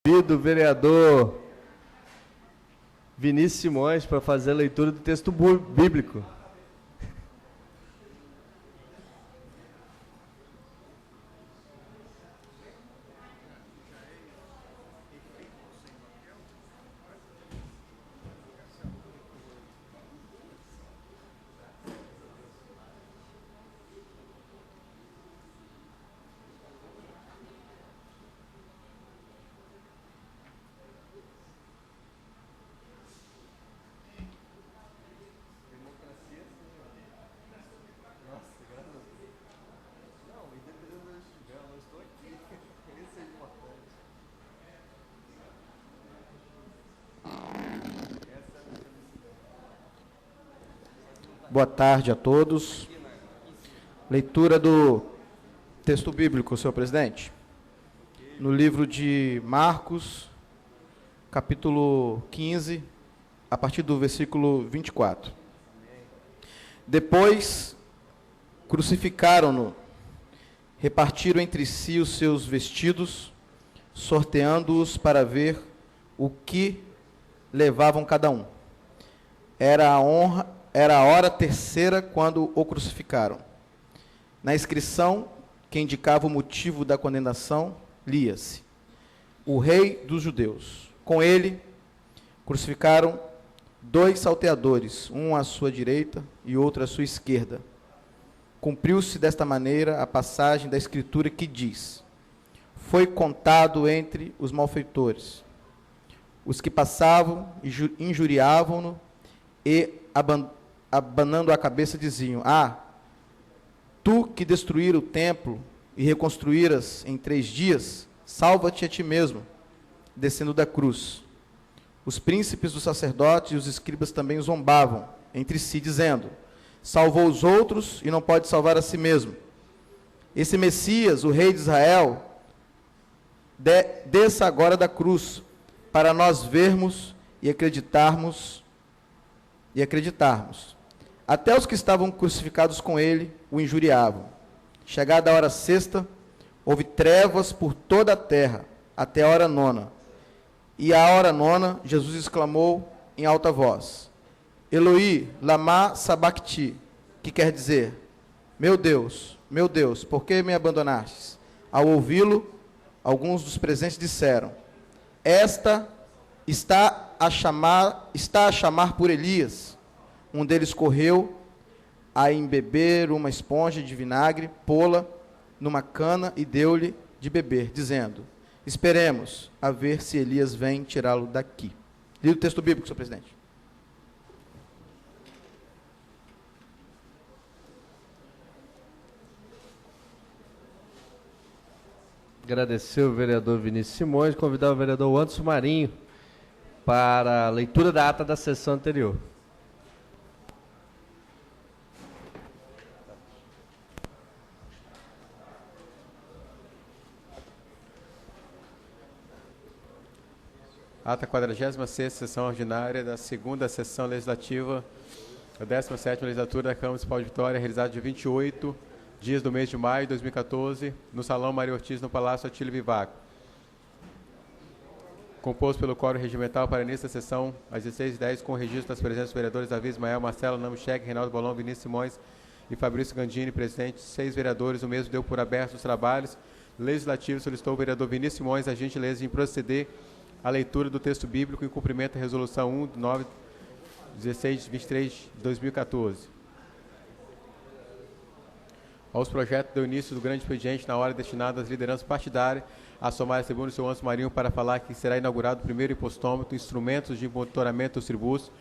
Convido o vereador Vinícius Simões para fazer a leitura do texto bíblico. Boa tarde a todos. Leitura do texto bíblico, senhor presidente. No livro de Marcos, capítulo 15, a partir do versículo 24. Depois, crucificaram-no, repartiram entre si os seus vestidos, sorteando-os para ver o que levavam cada um. Era a hora terceira quando o crucificaram. Na inscrição, que indicava o motivo da condenação, lia-se: o rei dos judeus. Com ele, crucificaram 2 salteadores, um à sua direita e outro à sua esquerda. Cumpriu-se desta maneira a passagem da Escritura que diz: foi contado entre os malfeitores. Os que passavam injuriavam-no e, abanando a cabeça, diziam: tu que destruíra o templo e reconstruíras em 3 dias, salva-te a ti mesmo, descendo da cruz. Os príncipes dos sacerdotes e os escribas também zombavam entre si, dizendo: salvou os outros e não pode salvar a si mesmo. Esse Messias, o rei de Israel, desça agora da cruz, para nós vermos e acreditarmos. Até os que estavam crucificados com ele o injuriavam. Chegada a hora sexta, houve trevas por toda a terra, até a hora 9. E à hora 9, Jesus exclamou em alta voz: Eloi, lama sabachthani, que quer dizer: meu Deus, por que me abandonastes? Ao ouvi-lo, alguns dos presentes disseram: esta está a chamar por Elias. Um deles correu a embeber uma esponja de vinagre, pô-la numa cana e deu-lhe de beber, dizendo: esperemos a ver se Elias vem tirá-lo daqui. Li o texto bíblico, senhor presidente. Agradecer o vereador Vinícius Simões, convidar o vereador Anderson Marinho para a leitura da ata da sessão anterior. Ata 46ª sessão ordinária da 2ª sessão legislativa da 17ª legislatura da Câmara Municipal de Vitória, realizada de 28 dias do mês de maio de 2014, no Salão Maria Ortiz, no Palácio Atílio Vivaco. Composto pelo quórum regimental para início da sessão, às 16h10, com o registro das presenças dos vereadores Davi Ismael, Marcelo Namuchek, Reinaldo Bolon, Vinícius Simões e Fabrício Gandini, presidente, 6 vereadores. O mesmo deu por aberto os trabalhos legislativos. Solicitou o vereador Vinícius Simões a gentileza em proceder à leitura do texto bíblico em cumprimento da resolução 1 de 9/16/23 de 2014. Aos projetos do início do grande expediente na hora destinada às lideranças partidárias, a somar a tribuna o senhor Anderson Marinho para falar que será inaugurado o primeiro impostômetro, instrumentos de monitoramento dos tributos.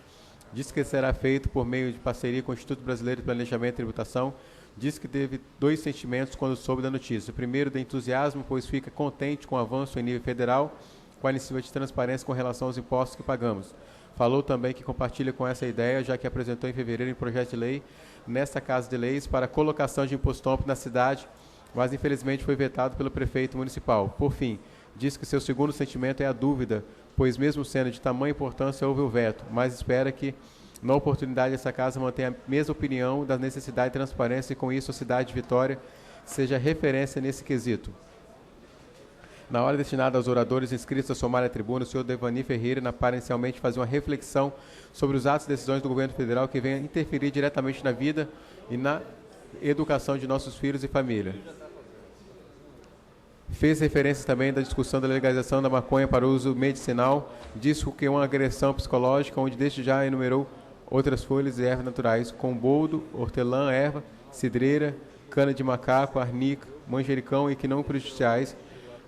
Diz que será feito por meio de parceria com o Instituto Brasileiro de Planejamento e Tributação. Diz que teve 2 sentimentos quando soube da notícia. O primeiro, de entusiasmo, pois fica contente com o avanço em nível federal, com a iniciativa de transparência com relação aos impostos que pagamos. Falou também que compartilha com essa ideia, já que apresentou em fevereiro um projeto de lei nesta Casa de Leis para colocação de impostômetro na cidade, mas infelizmente foi vetado pelo prefeito municipal. Por fim, diz que seu segundo sentimento é a dúvida, pois mesmo sendo de tamanha importância houve o veto, mas espera que, na oportunidade, essa Casa mantenha a mesma opinião da necessidade de transparência e com isso a cidade de Vitória seja referência nesse quesito. Na hora destinada aos oradores inscritos a somar à tribuna, o senhor Devani Ferreira, para inicialmente fazer uma reflexão sobre os atos e decisões do governo federal que venham interferir diretamente na vida e na educação de nossos filhos e família. Fez referência também da discussão da legalização da maconha para uso medicinal, disse que é uma agressão psicológica, onde desde já enumerou outras folhas e ervas naturais, como boldo, hortelã, erva, cidreira, cana de macaco, arnica, manjericão e que não prejudiciais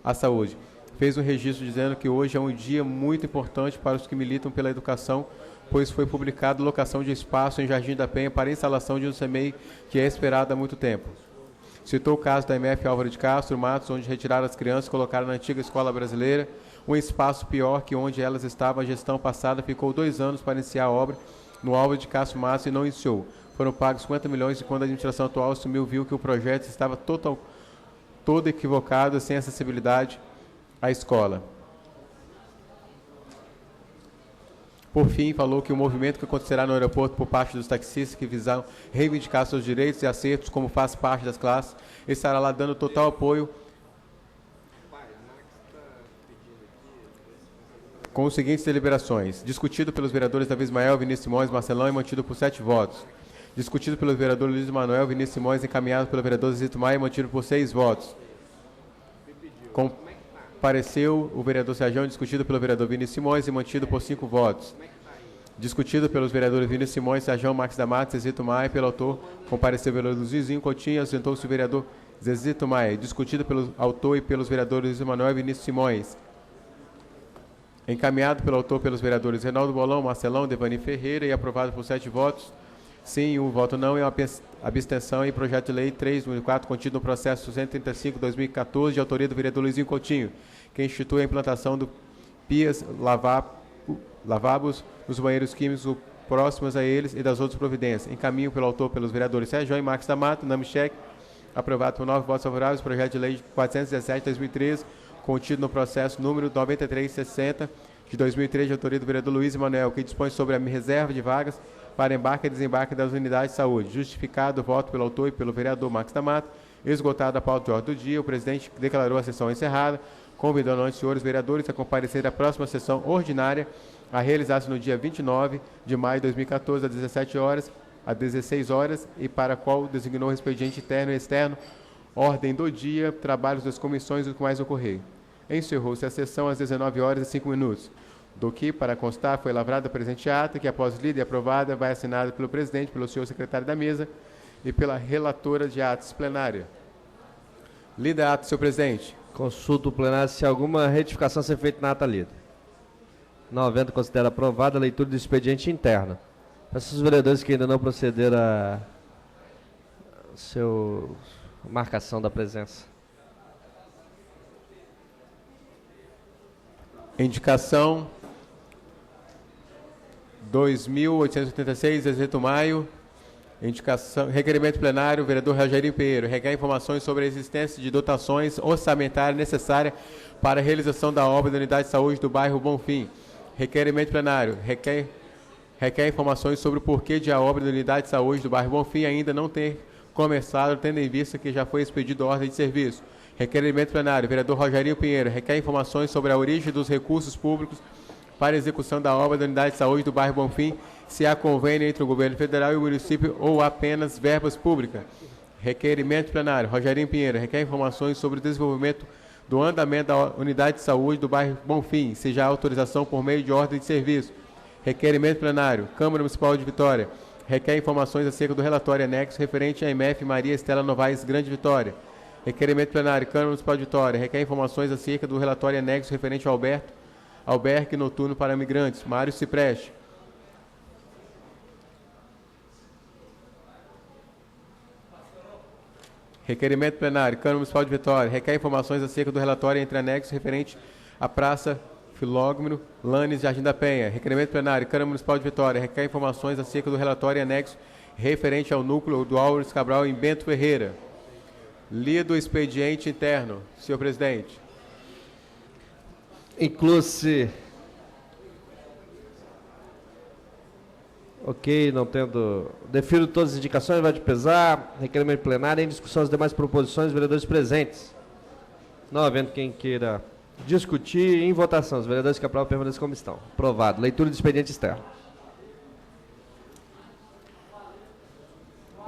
à saúde. Fez um registro dizendo que hoje é um dia muito importante para os que militam pela educação, pois foi publicado locação de espaço em Jardim da Penha para a instalação de um CMEI que é esperado há muito tempo. Citou o caso da MF Álvaro de Castro Matos, onde retiraram as crianças e colocaram na antiga escola brasileira, um espaço pior que onde elas estavam. A gestão passada ficou 2 anos para iniciar a obra no Álvaro de Castro Matos e não iniciou. Foram pagos 50 milhões e quando a administração atual assumiu, viu que o projeto estava todo equivocado, sem acessibilidade à escola. Por fim, falou que o movimento que acontecerá no aeroporto por parte dos taxistas que visam reivindicar seus direitos e acertos, como faz parte das classes, estará lá dando total apoio com os seguintes deliberações. Discutido pelos vereadores Davi Ismael, Vinícius Simões, Marcelão e mantido por 7 votos. Discutido pelos vereadores Luiz Manuel, Vinícius Simões, encaminhado pelo vereador Zito Maia e mantido por 6 votos. Compareceu o vereador Sérgio, discutido pelo vereador Vinícius Simões e mantido por 5 votos. Discutido pelos vereadores Vinícius Simões, Sérgio Marques da Mata, Zezito Maia e pelo autor, compareceu o vereador Luizinho Coutinho, ausentou-se o vereador Zezito Maia. Discutido pelo autor e pelos vereadores Luiz Manuel e Vinícius Simões. Encaminhado pelo autor pelos vereadores Reinaldo Bolão, Marcelão, Devani Ferreira e aprovado por 7 votos. Sim, 1 voto não e uma abstenção em projeto de lei 3/2004, contido no processo 235/2014, de autoria do vereador Luizinho Coutinho, que institui a implantação do pias, lavabos nos banheiros químicos próximos a eles e das outras providências. Encaminho pelo autor pelos vereadores Sérgio e Marques da Mata, Namichek, aprovado por 9 votos favoráveis, projeto de lei 417/2013, contido no processo número 9360 de 2003, de autoria do vereador Luiz Manuel, que dispõe sobre a reserva de vagas para embarque e desembarque das unidades de saúde. Justificado o voto pelo autor e pelo vereador Marques da Mata, esgotada a pauta de ordem do dia, o presidente declarou a sessão encerrada, convidando os senhores vereadores a comparecer à próxima sessão ordinária, a realizar-se no dia 29 de maio de 2014, às 17 horas, às 16 horas, e para a qual designou o expediente interno e externo, ordem do dia, trabalhos das comissões e o que mais ocorrer. Encerrou-se a sessão às 19 horas e 5 minutos. Do que, para constar, foi lavrada a presente ata, que após lida e aprovada, vai assinada pelo presidente, pelo senhor secretário da mesa e pela relatora de atos plenária. Lida a ata, senhor presidente. Consulta o plenário se alguma retificação ser feita na ata lida. Não havendo, considera aprovada a leitura do expediente interno. Peço aos vereadores que ainda não procederam a marcação da presença. Indicação 2.886, Zezito Maio. Indicação, requerimento plenário, vereador Rogerinho Pinheiro. Requer informações sobre a existência de dotações orçamentárias necessárias para a realização da obra da unidade de saúde do bairro Bonfim. Requerimento plenário. Requer informações sobre o porquê de a obra da unidade de saúde do bairro Bonfim ainda não ter começado, tendo em vista que já foi expedida ordem de serviço. Requerimento plenário, vereador Rogerinho Pinheiro. Requer informações sobre a origem dos recursos públicos para a execução da obra da unidade de saúde do bairro Bonfim, se há convênio entre o governo federal e o município ou apenas verbas públicas. Requerimento plenário, Rogerinho Pinheiro. Requer informações sobre o desenvolvimento do andamento da unidade de saúde do bairro Bonfim, se já há autorização por meio de ordem de serviço. Requerimento plenário, Câmara Municipal de Vitória. Requer informações acerca do relatório anexo referente à MF Maria Estela Novaes Grande Vitória. Requerimento plenário, Câmara Municipal de Vitória. Requer informações acerca do relatório anexo referente ao albergue noturno para imigrantes, Mário Cipreste. Requerimento plenário, Câmara Municipal de Vitória. Requer informações acerca do relatório entre anexos referente à Praça Filógmeno Lanes, Jardim da Penha. Requerimento plenário, Câmara Municipal de Vitória. Requer informações acerca do relatório anexo referente ao núcleo do Álvares Cabral em Bento Ferreira. Lido o expediente interno, senhor presidente. Inclui-se. Ok, não tendo. Defiro todas as indicações, vai de pesar. Requerimento plenário. Em discussão as demais proposições, vereadores presentes. Não havendo quem queira discutir, em votação. Os vereadores que aprovam permaneçam como estão. Aprovado. Leitura do expediente externo.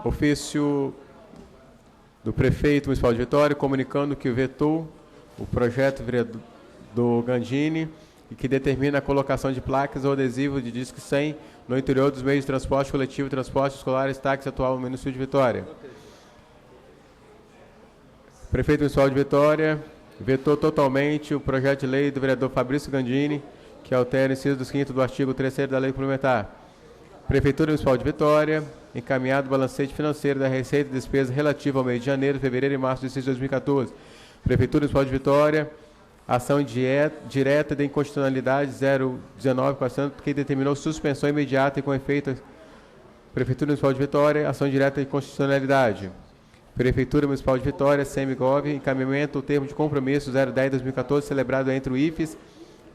Ofício do Prefeito Municipal de Vitória comunicando que vetou o projeto do Gandini e que determina a colocação de placas ou adesivos de Disque 100 no interior dos meios de transporte coletivo, transporte escolares, táxi atual no município de Vitória. Prefeito Municipal de Vitória vetou totalmente o projeto de lei do vereador Fabrício Gandini, que altera o inciso 5º do artigo 3º da lei complementar. Prefeitura Municipal de Vitória, encaminhado o balancete financeiro da receita e despesa relativa ao mês de janeiro, fevereiro e março de 2014. Prefeitura Municipal de Vitória, ação direta de inconstitucionalidade 019.400, que determinou suspensão imediata e com efeito. Prefeitura Municipal de Vitória, ação direta de inconstitucionalidade. Prefeitura Municipal de Vitória, Semigov, encaminhamento do termo de compromisso 010-2014, celebrado entre o IFES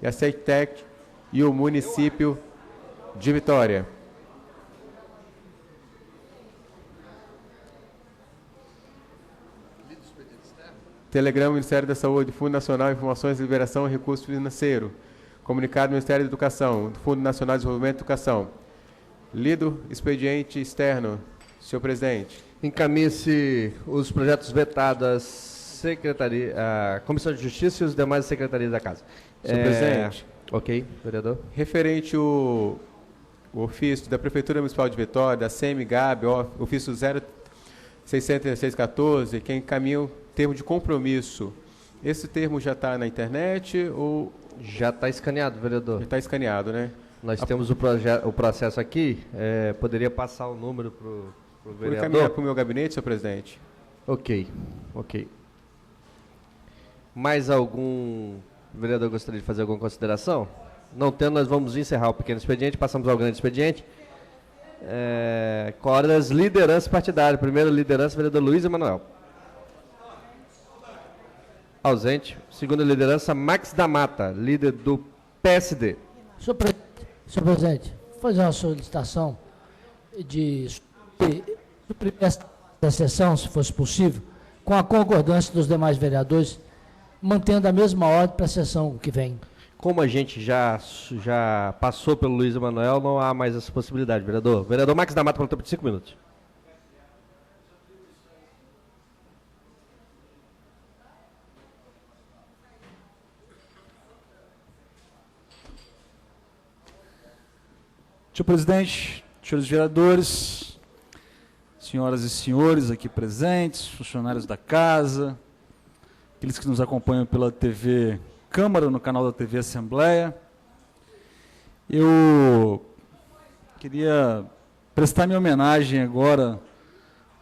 e a SECTEC e o município de Vitória. Telegrama Ministério da Saúde, Fundo Nacional de Informações, Liberação e Recurso Financeiro. Comunicado do Ministério da Educação, do Fundo Nacional de Desenvolvimento e Educação. Lido expediente externo. Senhor presidente. Encaminhe-se os projetos vetados à Comissão de Justiça e os demais secretarias da Casa. Senhor presidente. Ok, vereador. Referente o ofício da Prefeitura Municipal de Vitória, da CMGAB, ofício 066614, que encaminha o termo de compromisso. Esse termo já está na internet ou... Já está escaneado, vereador. Já está escaneado, né? Nós temos o processo aqui. Poderia passar o número para o vereador? Vou encaminhar para o meu gabinete, senhor presidente. Ok. Mais algum vereador gostaria de fazer alguma consideração? Não tendo, nós vamos encerrar o pequeno expediente, passamos ao grande expediente. Com a hora das lideranças partidárias. Primeira liderança, vereador Luiz Emanuel. Ausente. Segunda liderança, Max da Mata, líder do PSD. Senhor presidente, vou fazer uma solicitação de suprimir esta sessão, se fosse possível, com a concordância dos demais vereadores, mantendo a mesma ordem para a sessão que vem. Como a gente já passou pelo Luiz Emanuel, não há mais essa possibilidade, vereador. Vereador Max da Mata, para o tempo de 5 minutos. Senhor presidente, senhores vereadores, senhoras e senhores aqui presentes, funcionários da casa, aqueles que nos acompanham pela TV Câmara, no canal da TV Assembleia, eu queria prestar minha homenagem agora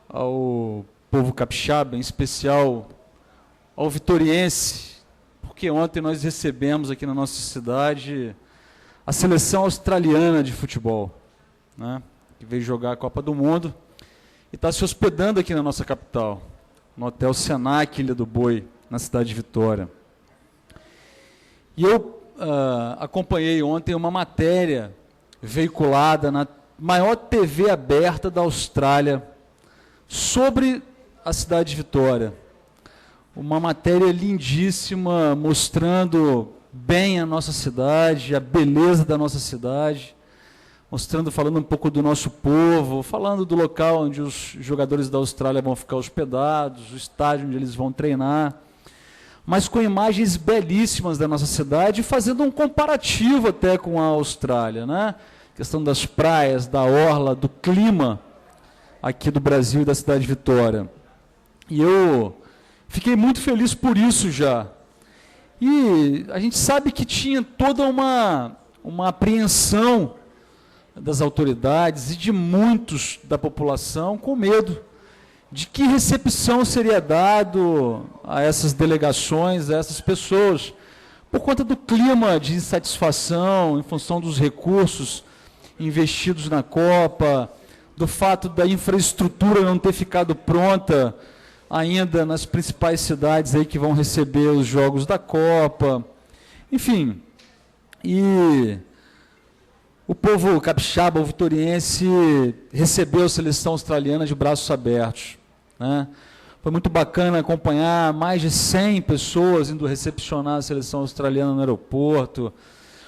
ao povo capixaba, em especial ao vitoriense, porque ontem nós recebemos aqui na nossa cidade a seleção australiana de futebol, né, que veio jogar a Copa do Mundo e está se hospedando aqui na nossa capital, no Hotel Senac, Ilha do Boi, na cidade de Vitória. E eu acompanhei ontem uma matéria veiculada na maior TV aberta da Austrália sobre a cidade de Vitória. Uma matéria lindíssima, mostrando bem a nossa cidade, a beleza da nossa cidade, falando um pouco do nosso povo, falando do local onde os jogadores da Austrália vão ficar hospedados, o estádio onde eles vão treinar, mas com imagens belíssimas da nossa cidade, fazendo um comparativo até com a Austrália, né? Questão das praias, da orla, do clima aqui do Brasil e da cidade de Vitória. E eu fiquei muito feliz por isso já. E a gente sabe que tinha toda uma apreensão das autoridades e de muitos da população com medo de que recepção seria dado a essas delegações, a essas pessoas, por conta do clima de insatisfação em função dos recursos investidos na Copa, do fato da infraestrutura não ter ficado pronta ainda nas principais cidades aí que vão receber os jogos da Copa, enfim. E o povo capixaba, o vitoriense, recebeu a seleção australiana de braços abertos, né? Foi muito bacana acompanhar mais de 100 pessoas indo recepcionar a seleção australiana no aeroporto.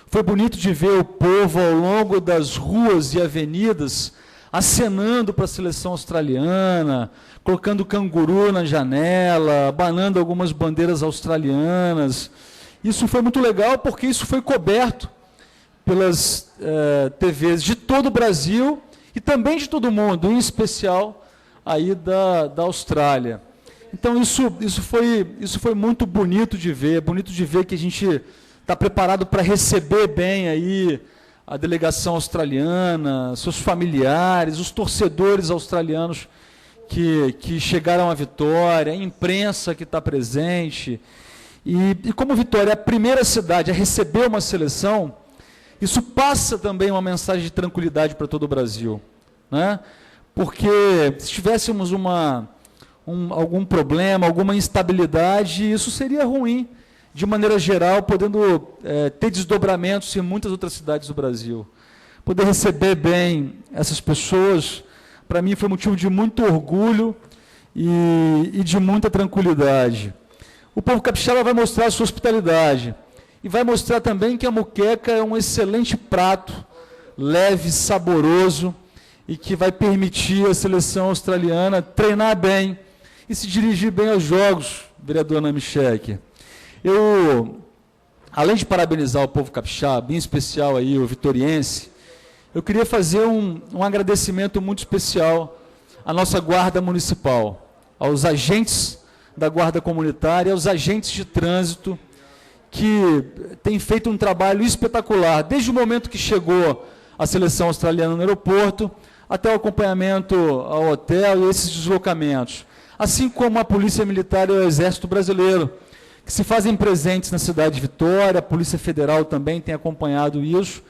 Foi bonito de ver o povo ao longo das ruas e avenidas acenando para a seleção australiana, colocando canguru na janela, abanando algumas bandeiras australianas. Isso foi muito legal porque isso foi coberto pelas TVs de todo o Brasil e também de todo mundo, em especial aí da Austrália. Então isso foi muito bonito de ver que a gente está preparado para receber bem aí a delegação australiana, seus familiares, os torcedores australianos que chegaram à Vitória, a imprensa que está presente. E como Vitória é a primeira cidade a receber uma seleção, isso passa também uma mensagem de tranquilidade para todo o Brasil, né? Porque se tivéssemos algum problema, alguma instabilidade, isso seria ruim, de maneira geral, podendo ter desdobramentos em muitas outras cidades do Brasil. Poder receber bem essas pessoas, para mim, foi motivo de muito orgulho e de muita tranquilidade. O povo capixaba vai mostrar a sua hospitalidade e vai mostrar também que a moqueca é um excelente prato, leve, saboroso, e que vai permitir à seleção australiana treinar bem e se dirigir bem aos jogos, vereador Namichek. Eu, além de parabenizar o povo capixaba, em especial aí o vitoriense, eu queria fazer um agradecimento muito especial à nossa Guarda Municipal, aos agentes da Guarda Comunitária, aos agentes de trânsito, que têm feito um trabalho espetacular, desde o momento que chegou a seleção australiana no aeroporto, até o acompanhamento ao hotel e esses deslocamentos. Assim como a Polícia Militar e o Exército Brasileiro, que se fazem presentes na cidade de Vitória, a Polícia Federal também tem acompanhado isso,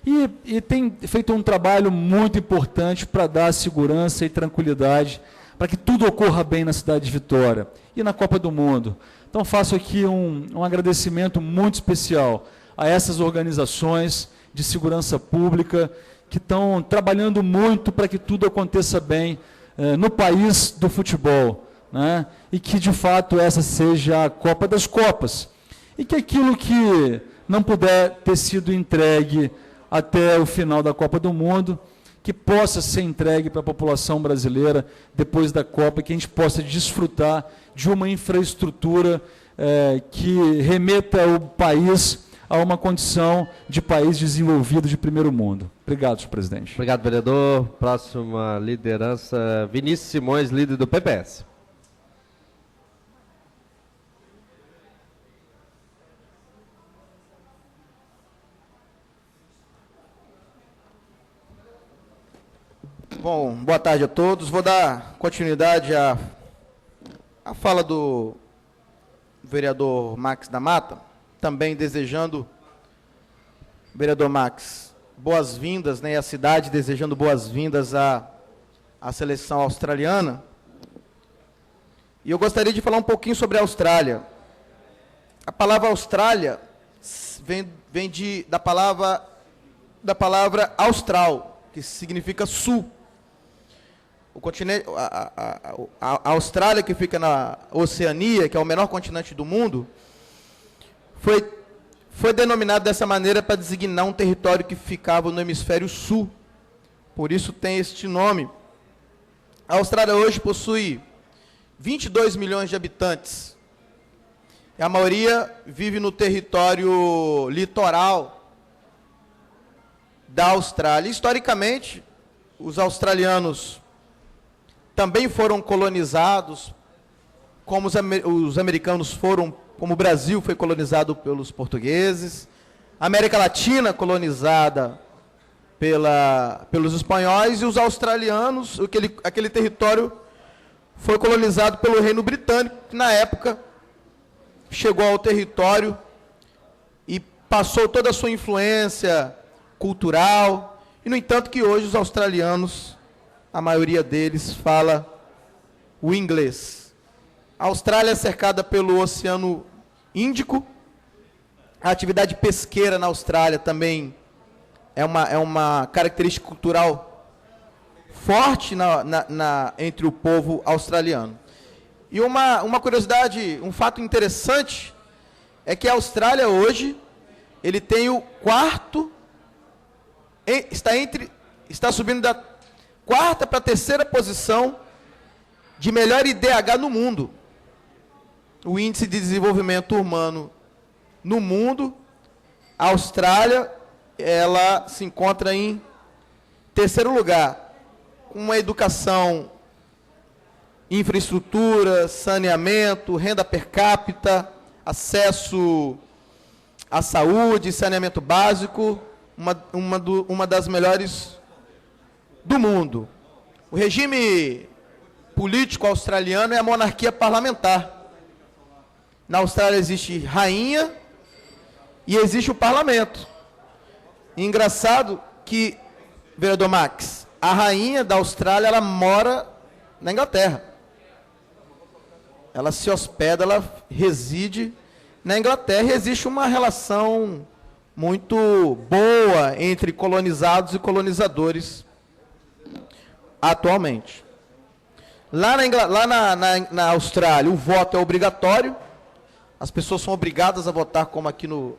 e tem feito um trabalho muito importante para dar segurança e tranquilidade, para que tudo ocorra bem na cidade de Vitória e na Copa do Mundo. Então faço aqui um agradecimento muito especial a essas organizações de segurança pública que estão trabalhando muito para que tudo aconteça bem no país do futebol, né? E que, de fato, essa seja a Copa das Copas. E que aquilo que não puder ter sido entregue até o final da Copa do Mundo, que possa ser entregue para a população brasileira depois da Copa, que a gente possa desfrutar de uma infraestrutura que remeta o país a uma condição de país desenvolvido de primeiro mundo. Obrigado, senhor presidente. Obrigado, vereador. Próxima liderança, Vinícius Simões, líder do PPS. Bom, boa tarde a todos. Vou dar continuidade à fala do vereador Max da Mata, também desejando, vereador Max, boas-vindas, né, e a cidade desejando boas-vindas à seleção australiana. E eu gostaria de falar um pouquinho sobre a Austrália. A palavra Austrália vem da palavra austral, que significa sul. O continente, a Austrália, que fica na Oceania, que é o menor continente do mundo, foi denominado dessa maneira para designar um território que ficava no hemisfério sul. Por isso tem este nome. A Austrália hoje possui 22 milhões de habitantes. E a maioria vive no território litoral da Austrália. Historicamente, os australianos também foram colonizados, como os americanos foram, como o Brasil foi colonizado pelos portugueses, a América Latina colonizada pelos espanhóis, e os australianos, aquele território foi colonizado pelo Reino Britânico, que na época chegou ao território e passou toda a sua influência cultural, e no entanto que hoje os australianos, a maioria deles fala o inglês. A Austrália é cercada pelo Oceano Índico. A atividade pesqueira na Austrália também é uma característica cultural forte entre o povo australiano. E uma curiosidade, um fato interessante, é que a Austrália hoje, ele tem o quarto, está subindo da quarta para a terceira posição de melhor IDH no mundo. O índice de desenvolvimento humano no mundo, a Austrália, ela se encontra em terceiro lugar, com uma educação, infraestrutura, saneamento, renda per capita, acesso à saúde, saneamento básico, uma das melhores do mundo. O regime político australiano é a monarquia parlamentar. Na Austrália existe rainha e existe o parlamento. E engraçado que, vereador Max, a rainha da Austrália, ela mora na Inglaterra. Ela se hospeda, ela reside na Inglaterra e existe uma relação muito boa entre colonizados e colonizadores atualmente. Lá na Austrália, o voto é obrigatório, as pessoas são obrigadas a votar como aqui no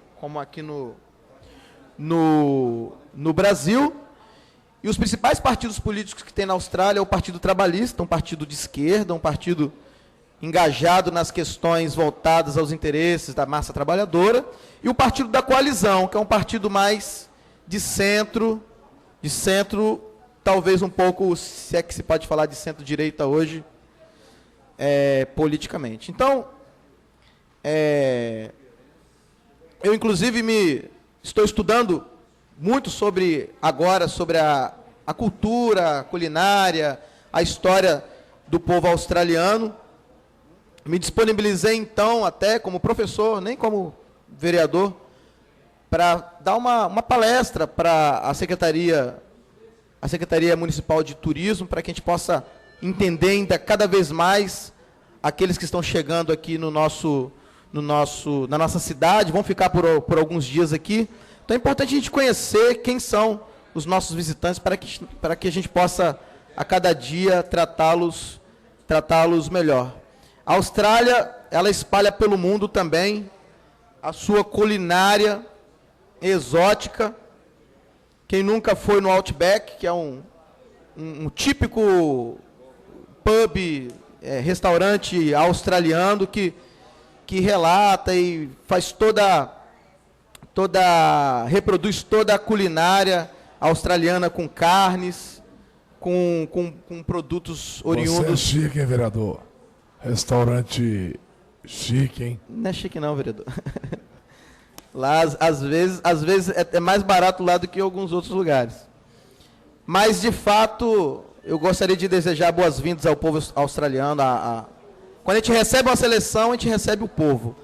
Brasil, e os principais partidos políticos que tem na Austrália é o Partido Trabalhista, um partido de esquerda, um partido engajado nas questões voltadas aos interesses da massa trabalhadora, e o Partido da Coalizão, que é um partido mais de centro, talvez um pouco, se é que se pode falar de centro-direita hoje, politicamente. Então, eu inclusive estou estudando muito sobre a cultura, a culinária, a história do povo australiano. Me disponibilizei, então, até como professor, nem como vereador, para dar uma palestra para a Secretaria Municipal de Turismo, para que a gente possa entender ainda cada vez mais aqueles que estão chegando aqui na nossa cidade, vão ficar por alguns dias aqui. Então é importante a gente conhecer quem são os nossos visitantes, para que a gente possa, a cada dia, tratá-los melhor. A Austrália, ela espalha pelo mundo também a sua culinária exótica. Quem nunca foi no Outback, que é um típico pub, restaurante australiano, que relata e faz reproduz toda a culinária australiana com carnes, com produtos oriundos. Você é chique, hein, vereador? Restaurante chique, hein? Não é chique não, vereador. Lá, às vezes é mais barato lá do que em alguns outros lugares. Mas, de fato, eu gostaria de desejar boas-vindas ao povo australiano. Quando a gente recebe uma seleção, a gente recebe o povo.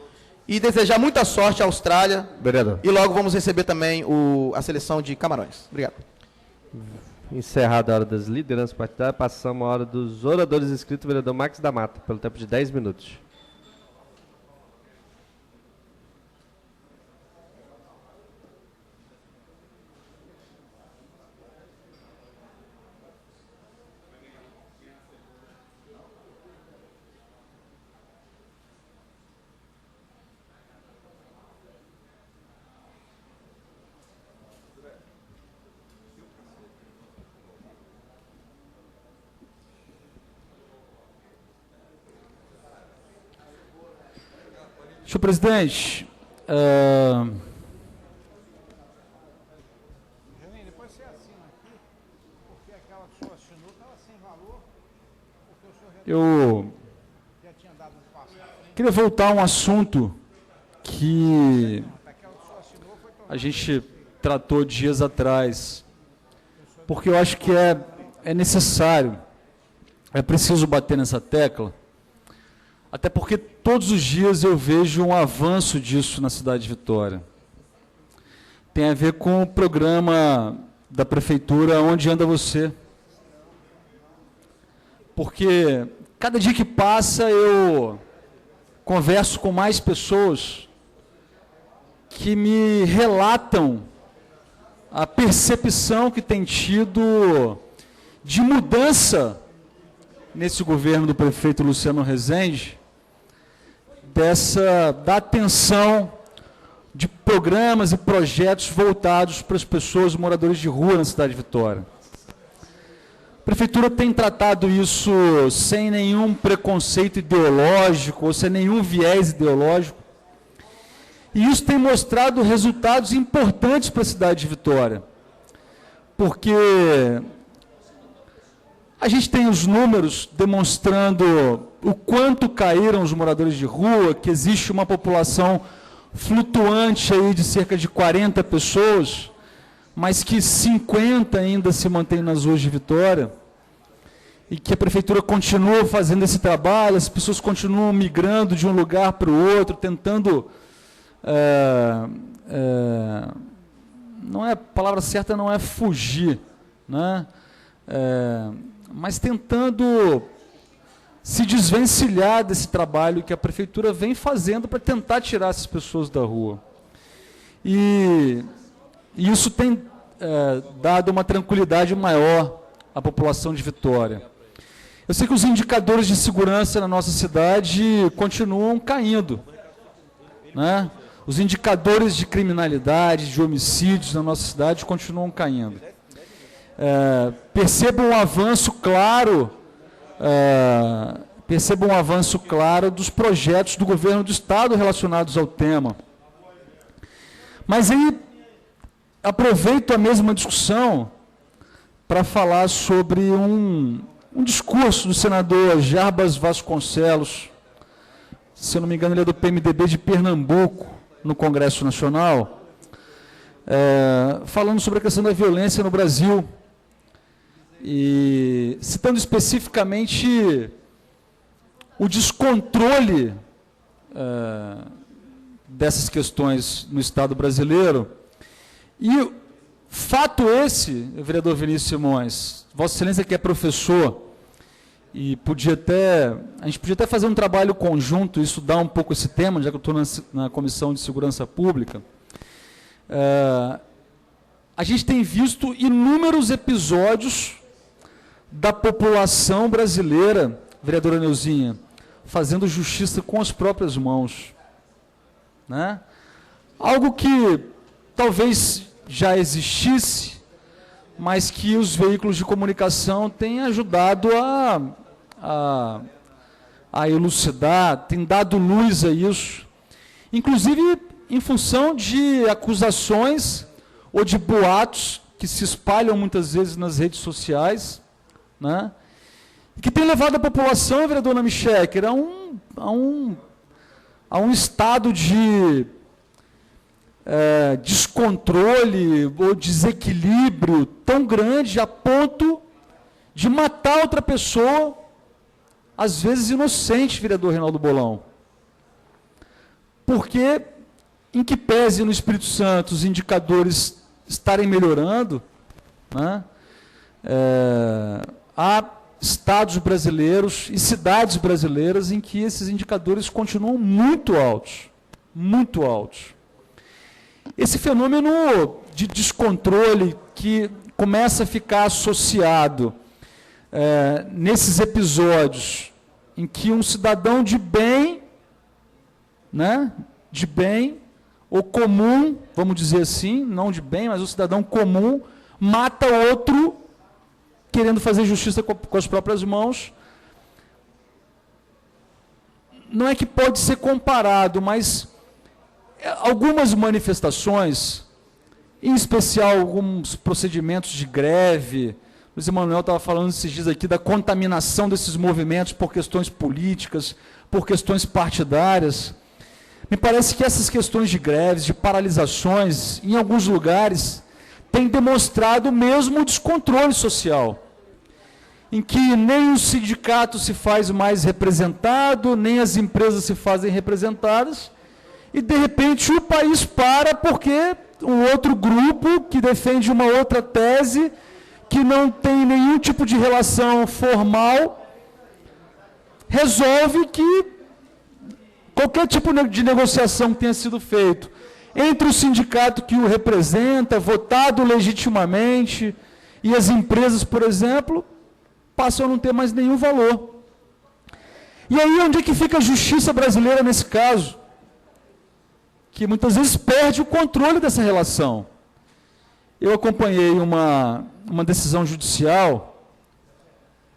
E desejar muita sorte à Austrália. Vereador. E logo vamos receber também a seleção de Camarões. Obrigado. Encerrada a hora das lideranças partidárias, passamos a hora dos oradores inscritos, vereador Max da Mata, pelo tempo de 10 minutos. Senhor presidente, Depois você assina aqui, porque aquela que o senhor assinou estava sem valor, porque o senhor eu já tinha dado um passo à frente. queria voltar a um assunto que Aquela que o senhor assinou foi a gente tratou dias atrás, porque eu acho que é necessário, é preciso bater nessa tecla, até porque todos os dias eu vejo um avanço disso na cidade de Vitória. Tem a ver com o programa da prefeitura Onde Anda Você. Porque cada dia que passa eu converso com mais pessoas que me relatam a percepção que tem tido de mudança nesse governo do prefeito Luciano Rezende, da atenção de programas e projetos voltados para as pessoas moradores de rua na cidade de Vitória. A Prefeitura tem tratado isso sem nenhum preconceito ideológico ou sem nenhum viés ideológico. E isso tem mostrado resultados importantes para a cidade de Vitória. Porque a gente tem os números demonstrando o quanto caíram os moradores de rua, que existe uma população flutuante aí de cerca de 40 pessoas, mas que 50 ainda se mantêm nas ruas de Vitória, e que a Prefeitura continua fazendo esse trabalho, as pessoas continuam migrando de um lugar para o outro, tentando... não é, a palavra certa não é fugir, né? Mas tentando se desvencilhar desse trabalho que a Prefeitura vem fazendo para tentar tirar essas pessoas da rua. E isso tem dado uma tranquilidade maior à população de Vitória. Eu sei que os indicadores de segurança na nossa cidade continuam caindo, né? Os indicadores de criminalidade, de homicídios na nossa cidade continuam caindo. Perceba um avanço claro, dos projetos do governo do Estado relacionados ao tema. Mas aí, aproveito a mesma discussão para falar sobre um discurso do senador Jarbas Vasconcelos, se eu não me engano ele é do PMDB de Pernambuco, no Congresso Nacional, falando sobre a questão da violência no Brasil, e citando especificamente o descontrole dessas questões no Estado brasileiro. E fato esse, vereador Vinícius Simões, Vossa Excelência que é professor, e a gente podia até fazer um trabalho conjunto e estudar um pouco esse tema, já que eu estou na Comissão de Segurança Pública. A gente tem visto inúmeros episódios da população brasileira, vereadora Neuzinha, fazendo justiça com as próprias mãos, né? Algo que talvez já existisse, mas que os veículos de comunicação têm ajudado a elucidar, têm dado luz a isso, inclusive em função de acusações ou de boatos que se espalham muitas vezes nas redes sociais, né? Que tem levado a população, vereadora Michecker, a um estado de descontrole ou desequilíbrio tão grande a ponto de matar outra pessoa, às vezes inocente, vereador Reinaldo Bolão. Porque, em que pese no Espírito Santo os indicadores estarem melhorando, né, há estados brasileiros e cidades brasileiras em que esses indicadores continuam muito altos, muito altos. Esse fenômeno de descontrole que começa a ficar associado nesses episódios em que um cidadão de bem, né, de bem, ou comum, vamos dizer assim, não de bem, mas um cidadão comum, mata outro, querendo fazer justiça com as próprias mãos. Não é que pode ser comparado, mas algumas manifestações, em especial alguns procedimentos de greve, o Luiz Emanuel estava falando esses dias aqui da contaminação desses movimentos por questões políticas, por questões partidárias. Me parece que essas questões de greves, de paralisações, em alguns lugares, têm demonstrado mesmo o descontrole social, em que nem o sindicato se faz mais representado, nem as empresas se fazem representadas, e de repente o país para porque um outro grupo que defende uma outra tese, que não tem nenhum tipo de relação formal, resolve que qualquer tipo de negociação que tenha sido feito entre o sindicato que o representa, votado legitimamente, e as empresas, por exemplo, passam a não ter mais nenhum valor. E aí, onde é que fica a justiça brasileira nesse caso? Que muitas vezes perde o controle dessa relação. Eu acompanhei uma decisão judicial,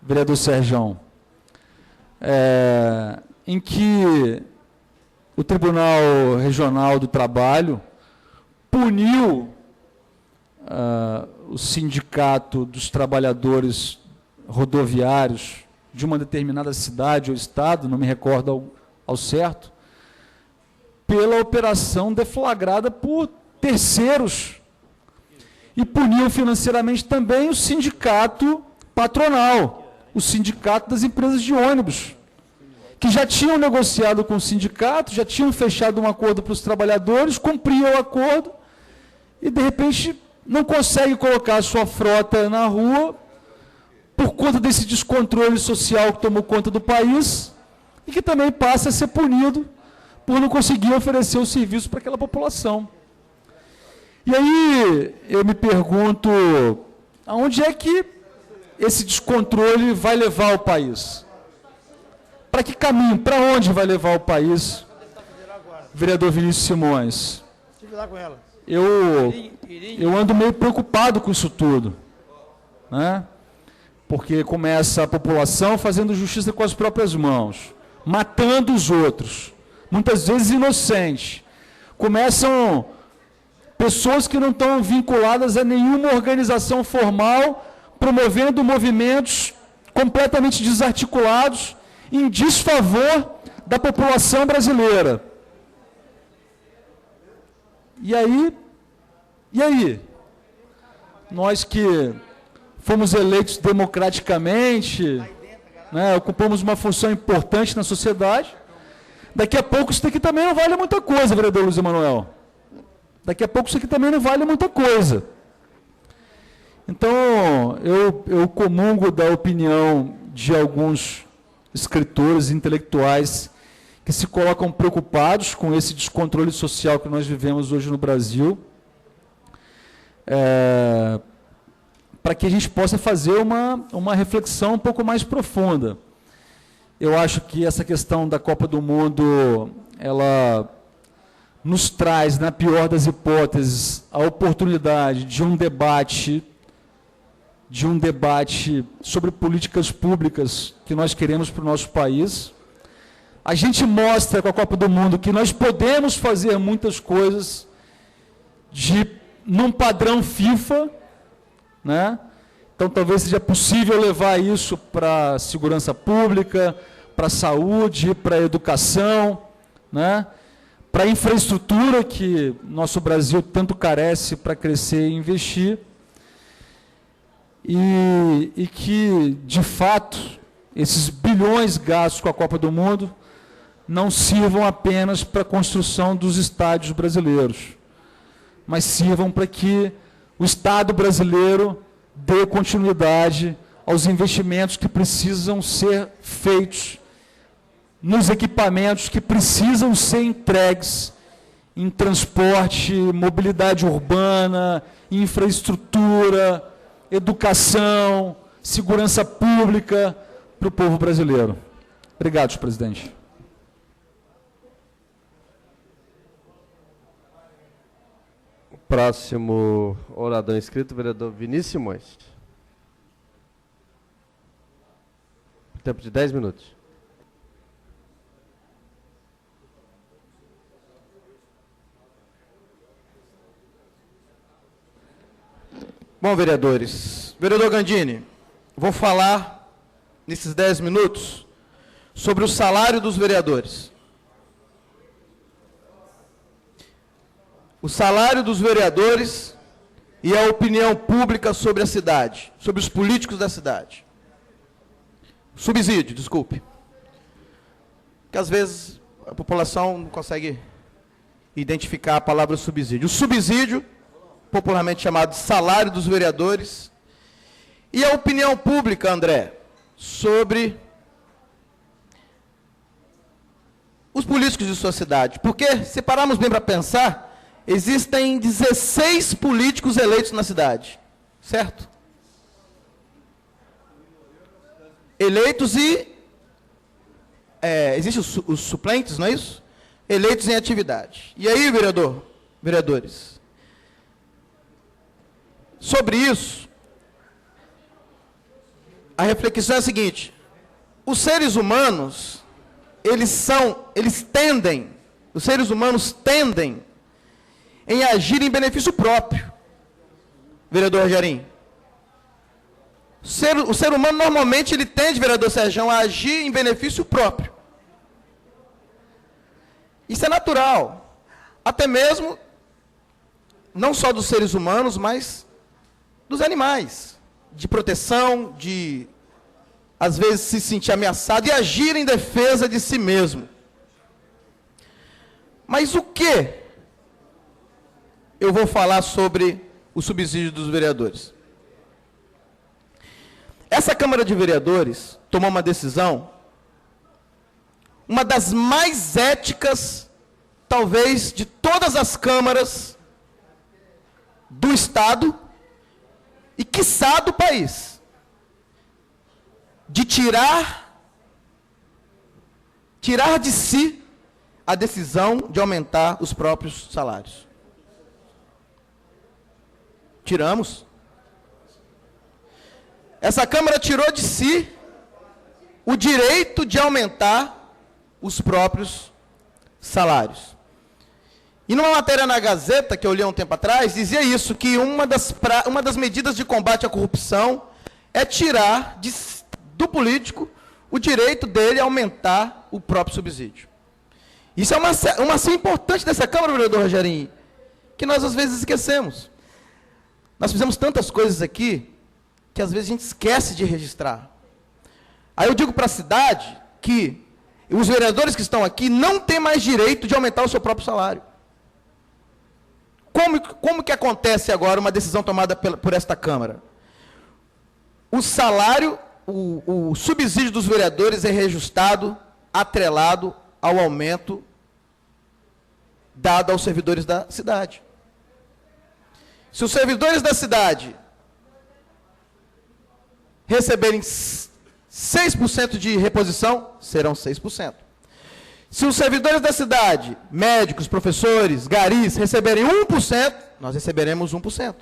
vereador Serjão, em que o Tribunal Regional do Trabalho puniu o Sindicato dos Trabalhadores Rodoviários de uma determinada cidade ou estado, não me recordo ao certo, pela operação deflagrada por terceiros, e puniu financeiramente também o sindicato patronal, o sindicato das empresas de ônibus, que já tinham negociado com o sindicato, já tinham fechado um acordo para os trabalhadores, cumpriam o acordo, e de repente não consegue colocar a sua frota na rua por conta desse descontrole social que tomou conta do país, e que também passa a ser punido por não conseguir oferecer o serviço para aquela população. E aí eu me pergunto, aonde é que esse descontrole vai levar o país? Para que caminho, para onde vai levar o país, vereador Vinícius Simões? Eu ando meio preocupado com isso tudo, né? Porque começa a população fazendo justiça com as próprias mãos, matando os outros, muitas vezes inocentes. Começam pessoas que não estão vinculadas a nenhuma organização formal, promovendo movimentos completamente desarticulados, em desfavor da população brasileira. E aí? Nós que fomos eleitos democraticamente, né, ocupamos uma função importante na sociedade, daqui a pouco isso daqui também não vale muita coisa, vereador Luiz Emanuel. Daqui a pouco isso aqui também não vale muita coisa. Então, eu comungo da opinião de alguns escritores intelectuais que se colocam preocupados com esse descontrole social que nós vivemos hoje no Brasil, para que a gente possa fazer uma reflexão um pouco mais profunda. Eu acho que essa questão da Copa do Mundo, ela nos traz, na pior das hipóteses, a oportunidade de um debate sobre políticas públicas que nós queremos para o nosso país. A gente mostra com a Copa do Mundo que nós podemos fazer muitas coisas num padrão FIFA, né? Então talvez seja possível levar isso para a segurança pública, para a saúde, para a educação, né? Para a infraestrutura que nosso Brasil tanto carece para crescer e investir, e que, de fato, esses bilhões gastos com a Copa do Mundo não sirvam apenas para a construção dos estádios brasileiros, mas sirvam para que o Estado brasileiro dê continuidade aos investimentos que precisam ser feitos nos equipamentos que precisam ser entregues em transporte, mobilidade urbana, infraestrutura, educação, segurança pública para o povo brasileiro. Obrigado, senhor presidente. O próximo orador inscrito, vereador Vinícius Simões. Tempo de 10 minutos. Bom, vereadores, vereador Gandini, vou falar nesses 10 minutos sobre o salário dos vereadores. O salário dos vereadores e a opinião pública sobre a cidade, sobre os políticos da cidade. Subsídio, desculpe. Que às vezes a população não consegue identificar a palavra subsídio. O subsídio, popularmente chamado de salário dos vereadores, e a opinião pública, André, sobre os políticos de sua cidade. Porque, se pararmos bem para pensar, existem 16 políticos eleitos na cidade, certo? eleitos e... Existem os suplentes, não é isso? Eleitos em atividade. E aí, vereadores, sobre isso, a reflexão é a seguinte: os seres humanos, os seres humanos tendem em agir em benefício próprio. Vereador Rogerinho. O ser humano normalmente ele tende, vereador Sérgio, a agir em benefício próprio. Isso é natural. Até mesmo, não só dos seres humanos, mas dos animais. De proteção, de, às vezes, se sentir ameaçado e agir em defesa de si mesmo. Mas o que eu vou falar sobre o subsídio dos vereadores? Essa Câmara de Vereadores tomou uma decisão, uma das mais éticas, talvez, de todas as câmaras do Estado e, quiçá, do país, de tirar de si a decisão de aumentar os próprios salários. Tiramos. Essa Câmara tirou de si o direito de aumentar os próprios salários. E numa matéria na Gazeta, que eu li há um tempo atrás, dizia isso, que uma das medidas de combate à corrupção é tirar do político o direito dele a aumentar o próprio subsídio. Isso é uma ação importante dessa Câmara, vereador Rogerinho, que nós às vezes esquecemos. Nós fizemos tantas coisas aqui, que às vezes a gente esquece de registrar. Aí eu digo para a cidade que os vereadores que estão aqui não têm mais direito de aumentar o seu próprio salário. Como que acontece agora uma decisão tomada por esta Câmara? O salário, o subsídio dos vereadores é reajustado, atrelado ao aumento dado aos servidores da cidade. Se os servidores da cidade receberem 6% de reposição, serão 6%. Se os servidores da cidade, médicos, professores, garis, receberem 1%, nós receberemos 1%.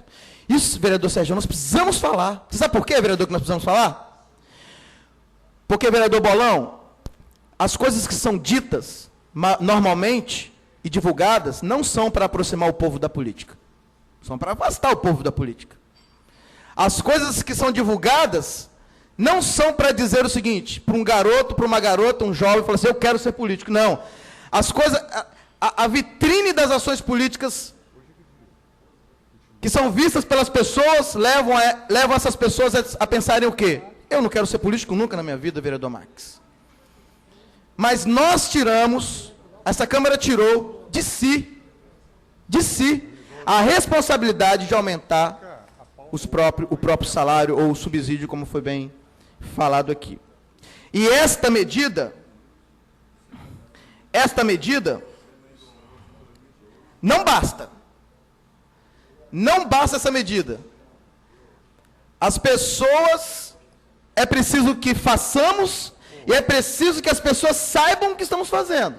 Isso, vereador Sérgio, nós precisamos falar. Você sabe por quê, vereador, que nós precisamos falar? Porque, vereador Bolão, as coisas que são ditas normalmente e divulgadas não são para aproximar o povo da política. São para afastar o povo da política. As coisas que são divulgadas não são para dizer o seguinte, para um garoto, para uma garota, um jovem, falar assim, eu quero ser político. Não. As coisas, a vitrine das ações políticas que são vistas pelas pessoas, levam essas pessoas a pensarem o quê? Eu não quero ser político nunca na minha vida, vereador Max. Mas nós tiramos, essa Câmara tirou de si, a responsabilidade de aumentar o próprio salário ou o subsídio, como foi bem falado aqui. E esta medida não basta. Não basta essa medida. As pessoas, é preciso que façamos e é preciso que as pessoas saibam o que estamos fazendo.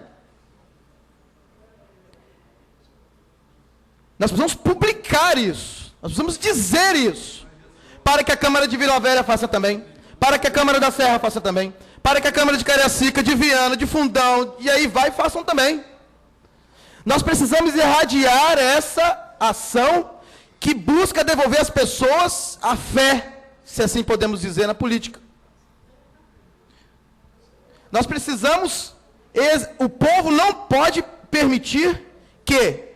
Nós precisamos publicar isso. Nós precisamos dizer isso. Para que a Câmara de Vila Velha faça também. Para que a Câmara da Serra faça também. Para que a Câmara de Cariacica, de Viana, de Fundão, e aí façam também. Nós precisamos irradiar essa ação que busca devolver às pessoas a fé, se assim podemos dizer, na política. Nós precisamos, o povo não pode permitir que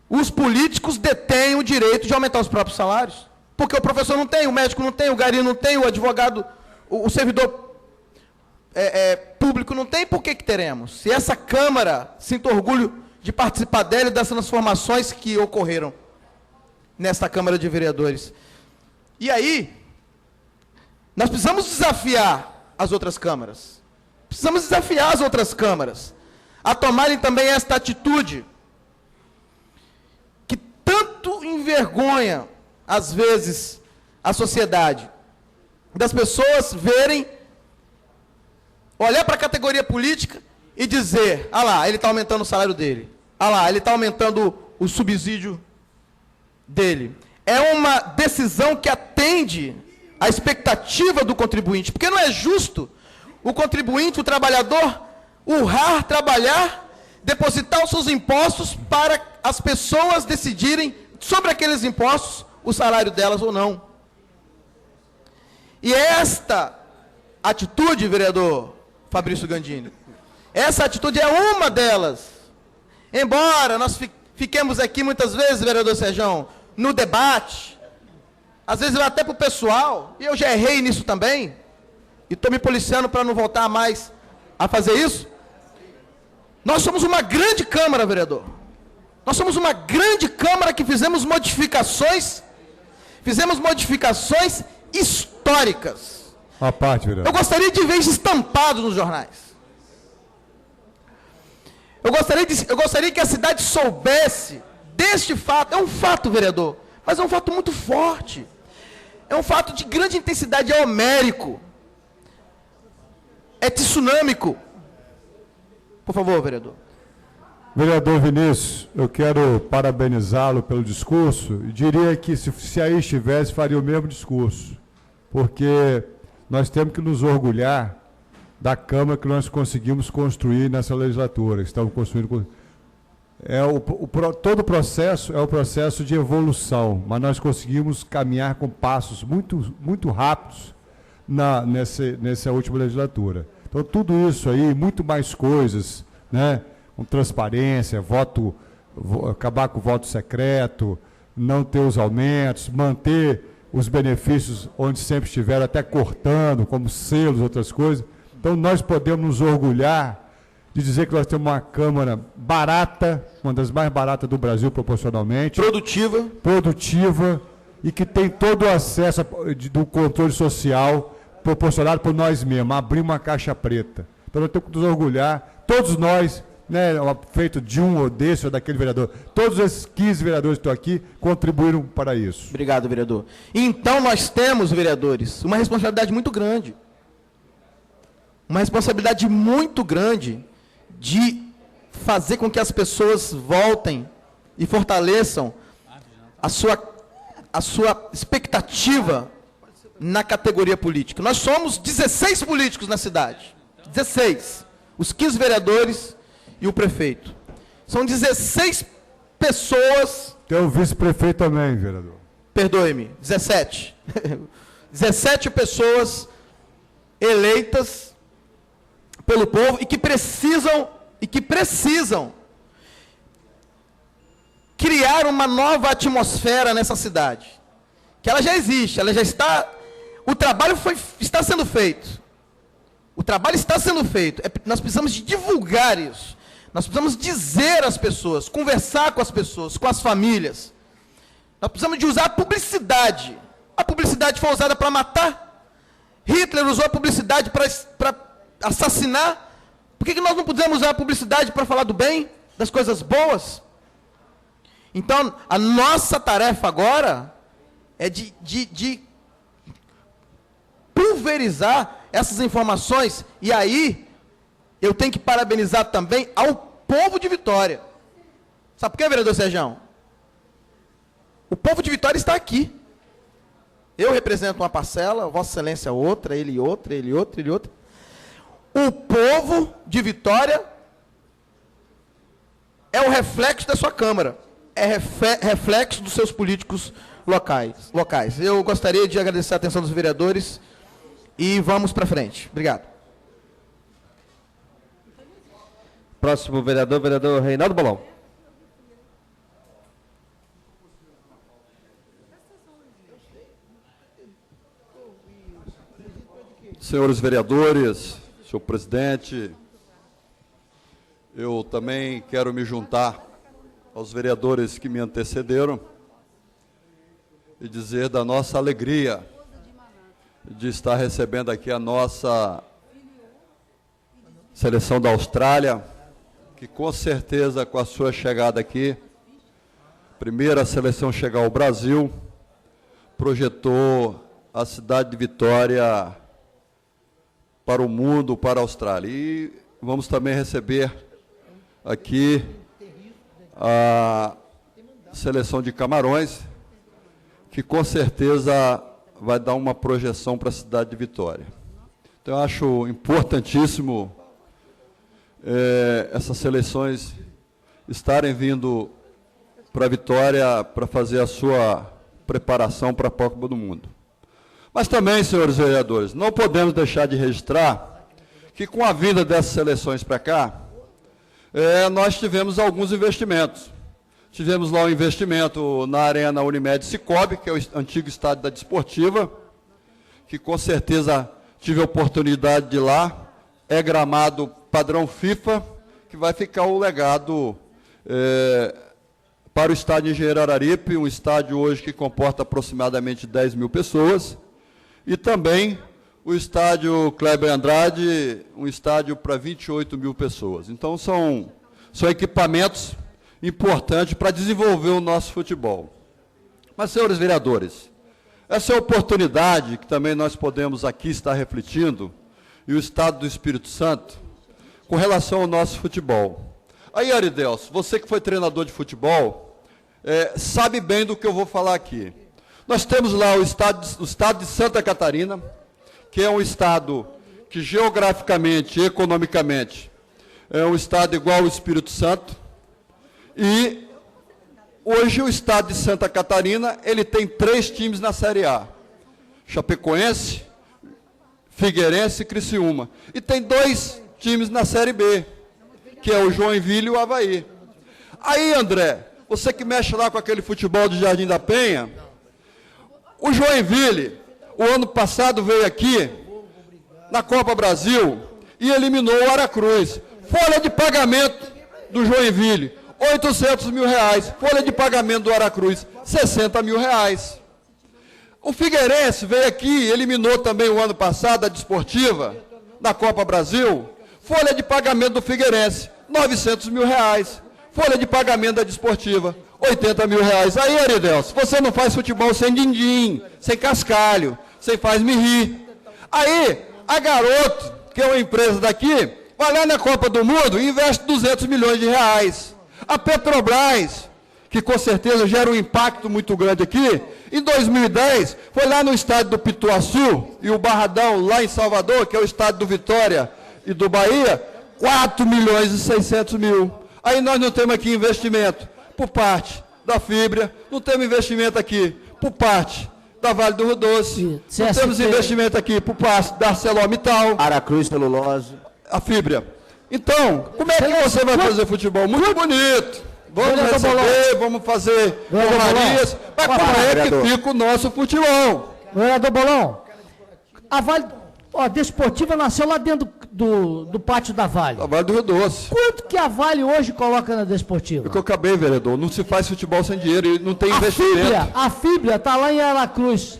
os políticos detenham o direito de aumentar os próprios salários. Porque o professor não tem, o médico não tem, o gari não tem, o advogado, o servidor público não tem, por que teremos? Se essa Câmara sinta orgulho de participar dela e das transformações que ocorreram nesta Câmara de Vereadores. E aí, nós precisamos desafiar as outras câmaras. Precisamos desafiar as outras câmaras a tomarem também esta atitude que tanto envergonha, às vezes, a sociedade. das pessoas verem, olhar para a categoria política e dizer, ah lá, ele está aumentando o salário dele, ah lá, ele está aumentando o subsídio dele. É uma decisão que atende à expectativa do contribuinte, porque não é justo o contribuinte, o trabalhador, urrar, trabalhar, depositar os seus impostos para as pessoas decidirem sobre aqueles impostos o salário delas ou não. E esta atitude, vereador Fabrício Gandini, essa atitude é uma delas. Embora nós fiquemos aqui muitas vezes, vereador Serjão, no debate, às vezes até para o pessoal, e eu já errei nisso também, e estou me policiando para não voltar mais a fazer isso. Nós somos uma grande Câmara, vereador. Nós somos uma grande Câmara que fizemos modificações históricas. A parte, vereador. Eu gostaria de ver isso estampado nos jornais. Eu gostaria que a cidade soubesse deste fato. É um fato, vereador, mas é um fato muito forte. É um fato de grande intensidade, é homérico. É tsunâmico. Por favor, vereador. Vereador Vinícius, eu quero parabenizá-lo pelo discurso e diria que se aí estivesse, faria o mesmo discurso, porque nós temos que nos orgulhar da Câmara que nós conseguimos construir nessa legislatura. Estamos construindo... todo o processo é um processo de evolução, mas nós conseguimos caminhar com passos muito rápidos nessa última legislatura. Então, tudo isso aí, muito mais coisas, né? Com transparência, acabar com o voto secreto, não ter os aumentos, manter os benefícios onde sempre estiveram, até cortando, como selos, outras coisas. Então, nós podemos nos orgulhar de dizer que nós temos uma Câmara barata, uma das mais baratas do Brasil proporcionalmente. Produtiva, e que tem todo o acesso do controle social proporcionado por nós mesmos, abrir uma caixa preta. Então, nós temos que nos orgulhar, todos nós, né, feito de um ou desse ou daquele vereador, todos esses 15 vereadores que estão aqui contribuíram para isso. Obrigado, vereador. Então, nós temos, vereadores, uma responsabilidade muito grande. Uma responsabilidade muito grande de fazer com que as pessoas voltem e fortaleçam a sua expectativa na categoria política. Nós somos 16 políticos na cidade. 16. Os 15 vereadores e o prefeito. São 16 pessoas... Tem o vice-prefeito também, vereador. Perdoe-me, 17. 17 pessoas eleitas pelo povo e que precisam criar uma nova atmosfera nessa cidade. Que ela já existe, ela já está... O trabalho está sendo feito. O trabalho está sendo feito. Nós precisamos de divulgar isso. Nós precisamos dizer às pessoas, conversar com as pessoas, com as famílias. Nós precisamos de usar a publicidade. A publicidade foi usada para matar. Hitler usou a publicidade para assassinar. Por que nós não podemos usar a publicidade para falar do bem, das coisas boas? Então, a nossa tarefa agora é de pulverizar essas informações. E aí, eu tenho que parabenizar também ao povo de Vitória. Sabe por quê, vereador Serjão? O povo de Vitória está aqui. Eu represento uma parcela, Vossa Excelência outra, ele outra, ele outra, ele outra. O povo de Vitória é o reflexo da sua Câmara. É reflexo dos seus políticos locais. Eu gostaria de agradecer a atenção dos vereadores e vamos para frente. Obrigado. Próximo vereador Reinaldo Bolão. Senhores vereadores, senhor presidente, eu também quero me juntar aos vereadores que me antecederam e dizer da nossa alegria de estar recebendo aqui a nossa seleção da Austrália, que com certeza com a sua chegada aqui, primeira seleção chegar ao Brasil, projetou a cidade de Vitória para o mundo, para a Austrália. E vamos também receber aqui a seleção de Camarões, que com certeza vai dar uma projeção para a cidade de Vitória. Então, eu acho importantíssimo essas seleções estarem vindo para Vitória para fazer a sua preparação para a Copa do Mundo. Mas também, senhores vereadores, não podemos deixar de registrar que com a vinda dessas seleções para cá, nós tivemos alguns investimentos. Tivemos lá um investimento na Arena Unimed Cicobi, que é o antigo estádio da Desportiva, que com certeza tive a oportunidade de ir lá. É gramado padrão FIFA, que vai ficar o legado para o estádio Engenheiro Araripe, um estádio hoje que comporta aproximadamente 10 mil pessoas. E também o estádio Kleber Andrade, um estádio para 28 mil pessoas. Então, são equipamentos importantes para desenvolver o nosso futebol. Mas, senhores vereadores, essa é a oportunidade que também nós podemos aqui estar refletindo, e o Estado do Espírito Santo, com relação ao nosso futebol. Aí, Aridelso, você que foi treinador de futebol, sabe bem do que eu vou falar aqui. Nós temos lá o estado de Santa Catarina, que é um estado que geograficamente e economicamente é um estado igual ao Espírito Santo. E hoje o estado de Santa Catarina, ele tem 3 times na Série A. Chapecoense, Figueirense e Criciúma. E tem 2 times na Série B, que é o Joinville e o Avaí. Aí, André, você que mexe lá com aquele futebol de Jardim da Penha, o Joinville, o ano passado veio aqui, na Copa Brasil, e eliminou o Aracruz. Folha de pagamento do Joinville, R$800 mil. Folha de pagamento do Aracruz, R$60 mil. O Figueirense veio aqui e eliminou também o ano passado a Desportiva, na Copa Brasil. Folha de pagamento do Figueirense, R$900 mil. Folha de pagamento da Desportiva, R$80 mil. Aí, Aridelso, você não faz futebol sem din-din, sem cascalho, sem faz-me rir. Aí, a Garoto, que é uma empresa daqui, vai lá na Copa do Mundo e investe R$200 milhões. A Petrobras, que com certeza gera um impacto muito grande aqui, em 2010, foi lá no estádio do Pituaçu e o Barradão, lá em Salvador, que é o estádio do Vitória e do Bahia, R$4.600.000. Aí nós não temos aqui investimento por parte da Fibra, não temos investimento aqui por parte da Vale do Rio Doce, não temos investimento aqui por parte da ArcelorMittal, Aracruz Celulose, a Fibra. Então, como é que você vai fazer futebol? Muito bonito. Vamos receber, vamos fazer honrarias, mas como é que fica o nosso futebol? Vereador Bolão, a Vale, a Desportiva nasceu lá dentro do pátio da Vale. A Vale do Rio Doce. Quanto que a Vale hoje coloca na Desportiva? É que eu acabei, vereador, não se faz futebol sem dinheiro, e não tem investimento. A Fibra está lá em Aracruz,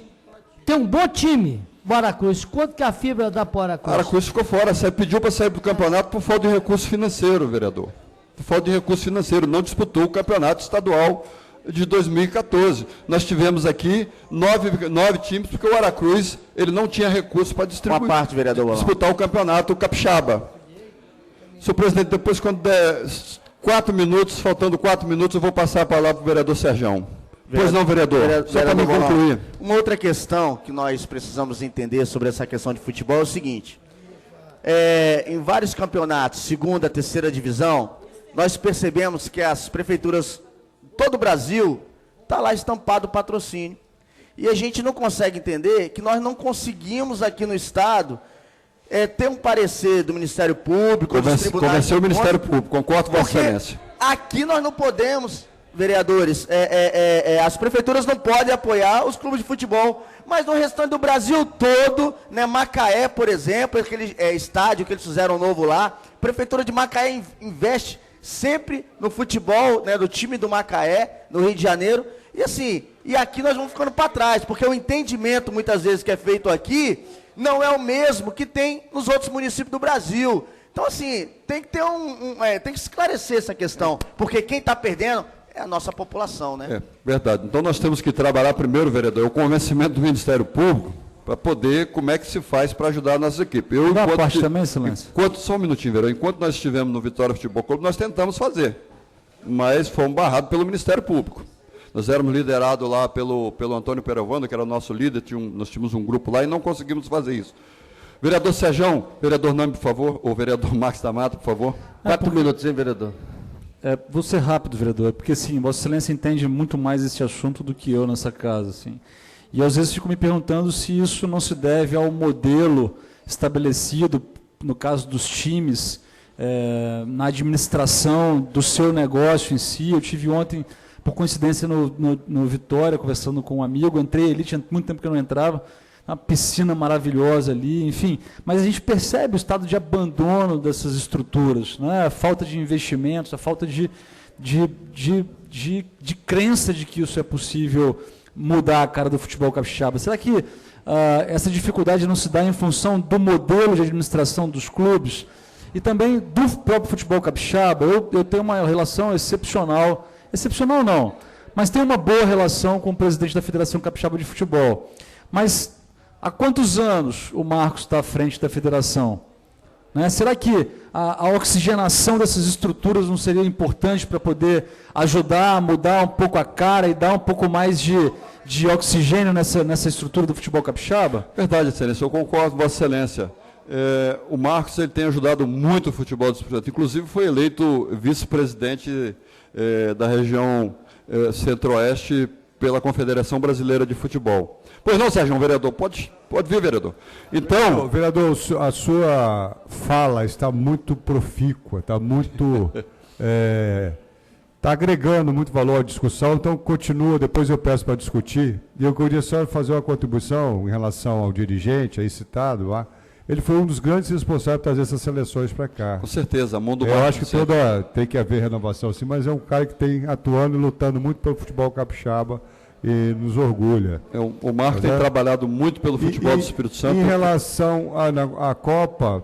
tem um bom time, o Aracruz. Quanto que a Fibra dá para o Aracruz? Aracruz ficou fora, pediu para sair do campeonato por falta de recurso financeiro, vereador. Por falta de recurso financeiro, não disputou o campeonato estadual de 2014. Nós tivemos aqui 9 times, porque o Aracruz ele não tinha recurso para distribuir. Uma parte, vereador Bolão. Disputar o campeonato capixaba. Senhor presidente, depois quando der 4 minutos, faltando 4 minutos, eu vou passar a palavra para o vereador Serjão. Pois não, vereador, só para me concluir. Uma outra questão que nós precisamos entender sobre essa questão de futebol é o seguinte. Em vários campeonatos, 2ª, 3ª divisão, nós percebemos que as prefeituras, todo o Brasil, está lá estampado o patrocínio. E a gente não consegue entender que nós não conseguimos aqui no Estado ter um parecer do Ministério Público, dos tribunais. Convenceu o Ministério Público, concordo com Vossa Excelência. Aqui nós não podemos, vereadores, as prefeituras não podem apoiar os clubes de futebol, mas no restante do Brasil todo, né, Macaé, por exemplo, aquele estádio que eles fizeram novo lá, a prefeitura de Macaé investe sempre no futebol, né, do time do Macaé, no Rio de Janeiro, e assim, e aqui nós vamos ficando para trás, porque o entendimento, muitas vezes, que é feito aqui, não é o mesmo que tem nos outros municípios do Brasil. Então, assim, tem que ter tem que esclarecer essa questão, porque quem está perdendo é a nossa população, né? Verdade. Então, nós temos que trabalhar primeiro, vereador, o convencimento do Ministério Público para poder, como é que se faz para ajudar a nossa equipe. Da parte também, Excelência? Só um minutinho, Verão. Enquanto nós estivemos no Vitória Futebol Clube, nós tentamos fazer, mas fomos barrados pelo Ministério Público. Nós éramos liderados lá pelo Antônio Perovando, que era o nosso líder, nós tínhamos um grupo lá e não conseguimos fazer isso. Vereador Sejão, vereador Nami, por favor, ou vereador Marcos da Mata, por favor. 4 minutos, hein, vereador? Vou ser rápido, vereador, porque, sim, Vossa Excelência entende muito mais esse assunto do que eu nessa casa, assim. E, às vezes, fico me perguntando se isso não se deve ao modelo estabelecido, no caso dos times, na administração do seu negócio em si. Eu tive ontem, por coincidência, no Vitória, conversando com um amigo, entrei ali, tinha muito tempo que eu não entrava, uma piscina maravilhosa ali, enfim. Mas a gente percebe o estado de abandono dessas estruturas, né? A falta de investimentos, a falta de crença de que isso é possível mudar a cara do futebol capixaba. Será que essa dificuldade não se dá em função do modelo de administração dos clubes e também do próprio futebol capixaba? Eu tenho uma relação excepcional não, mas tenho uma boa relação com o presidente da Federação Capixaba de Futebol. Mas há quantos anos o Marcos está à frente da federação? Né? Será que a oxigenação dessas estruturas não seria importante para poder ajudar a mudar um pouco a cara e dar um pouco mais de oxigênio nessa estrutura do futebol capixaba? Verdade, Excelência, eu concordo com Vossa Excelência. O Marcos ele tem ajudado muito o futebol do Espírito Santo, inclusive foi eleito vice-presidente da região Centro-Oeste pela Confederação Brasileira de Futebol. Pois não, Sérgio, vereador, pode vir, vereador. Então, vereador, a sua fala está muito profícua, está muito... está agregando muito valor à discussão, então continua, depois eu peço para discutir. E eu queria só fazer uma contribuição em relação ao dirigente aí citado lá. Ele foi um dos grandes responsáveis por trazer essas seleções para cá. Com certeza, mundo eu acho que tem que haver renovação sim, mas é um cara que tem atuando e lutando muito pelo futebol capixaba e nos orgulha. O Marco tem trabalhado muito pelo futebol do Espírito Santo. Em relação à Copa,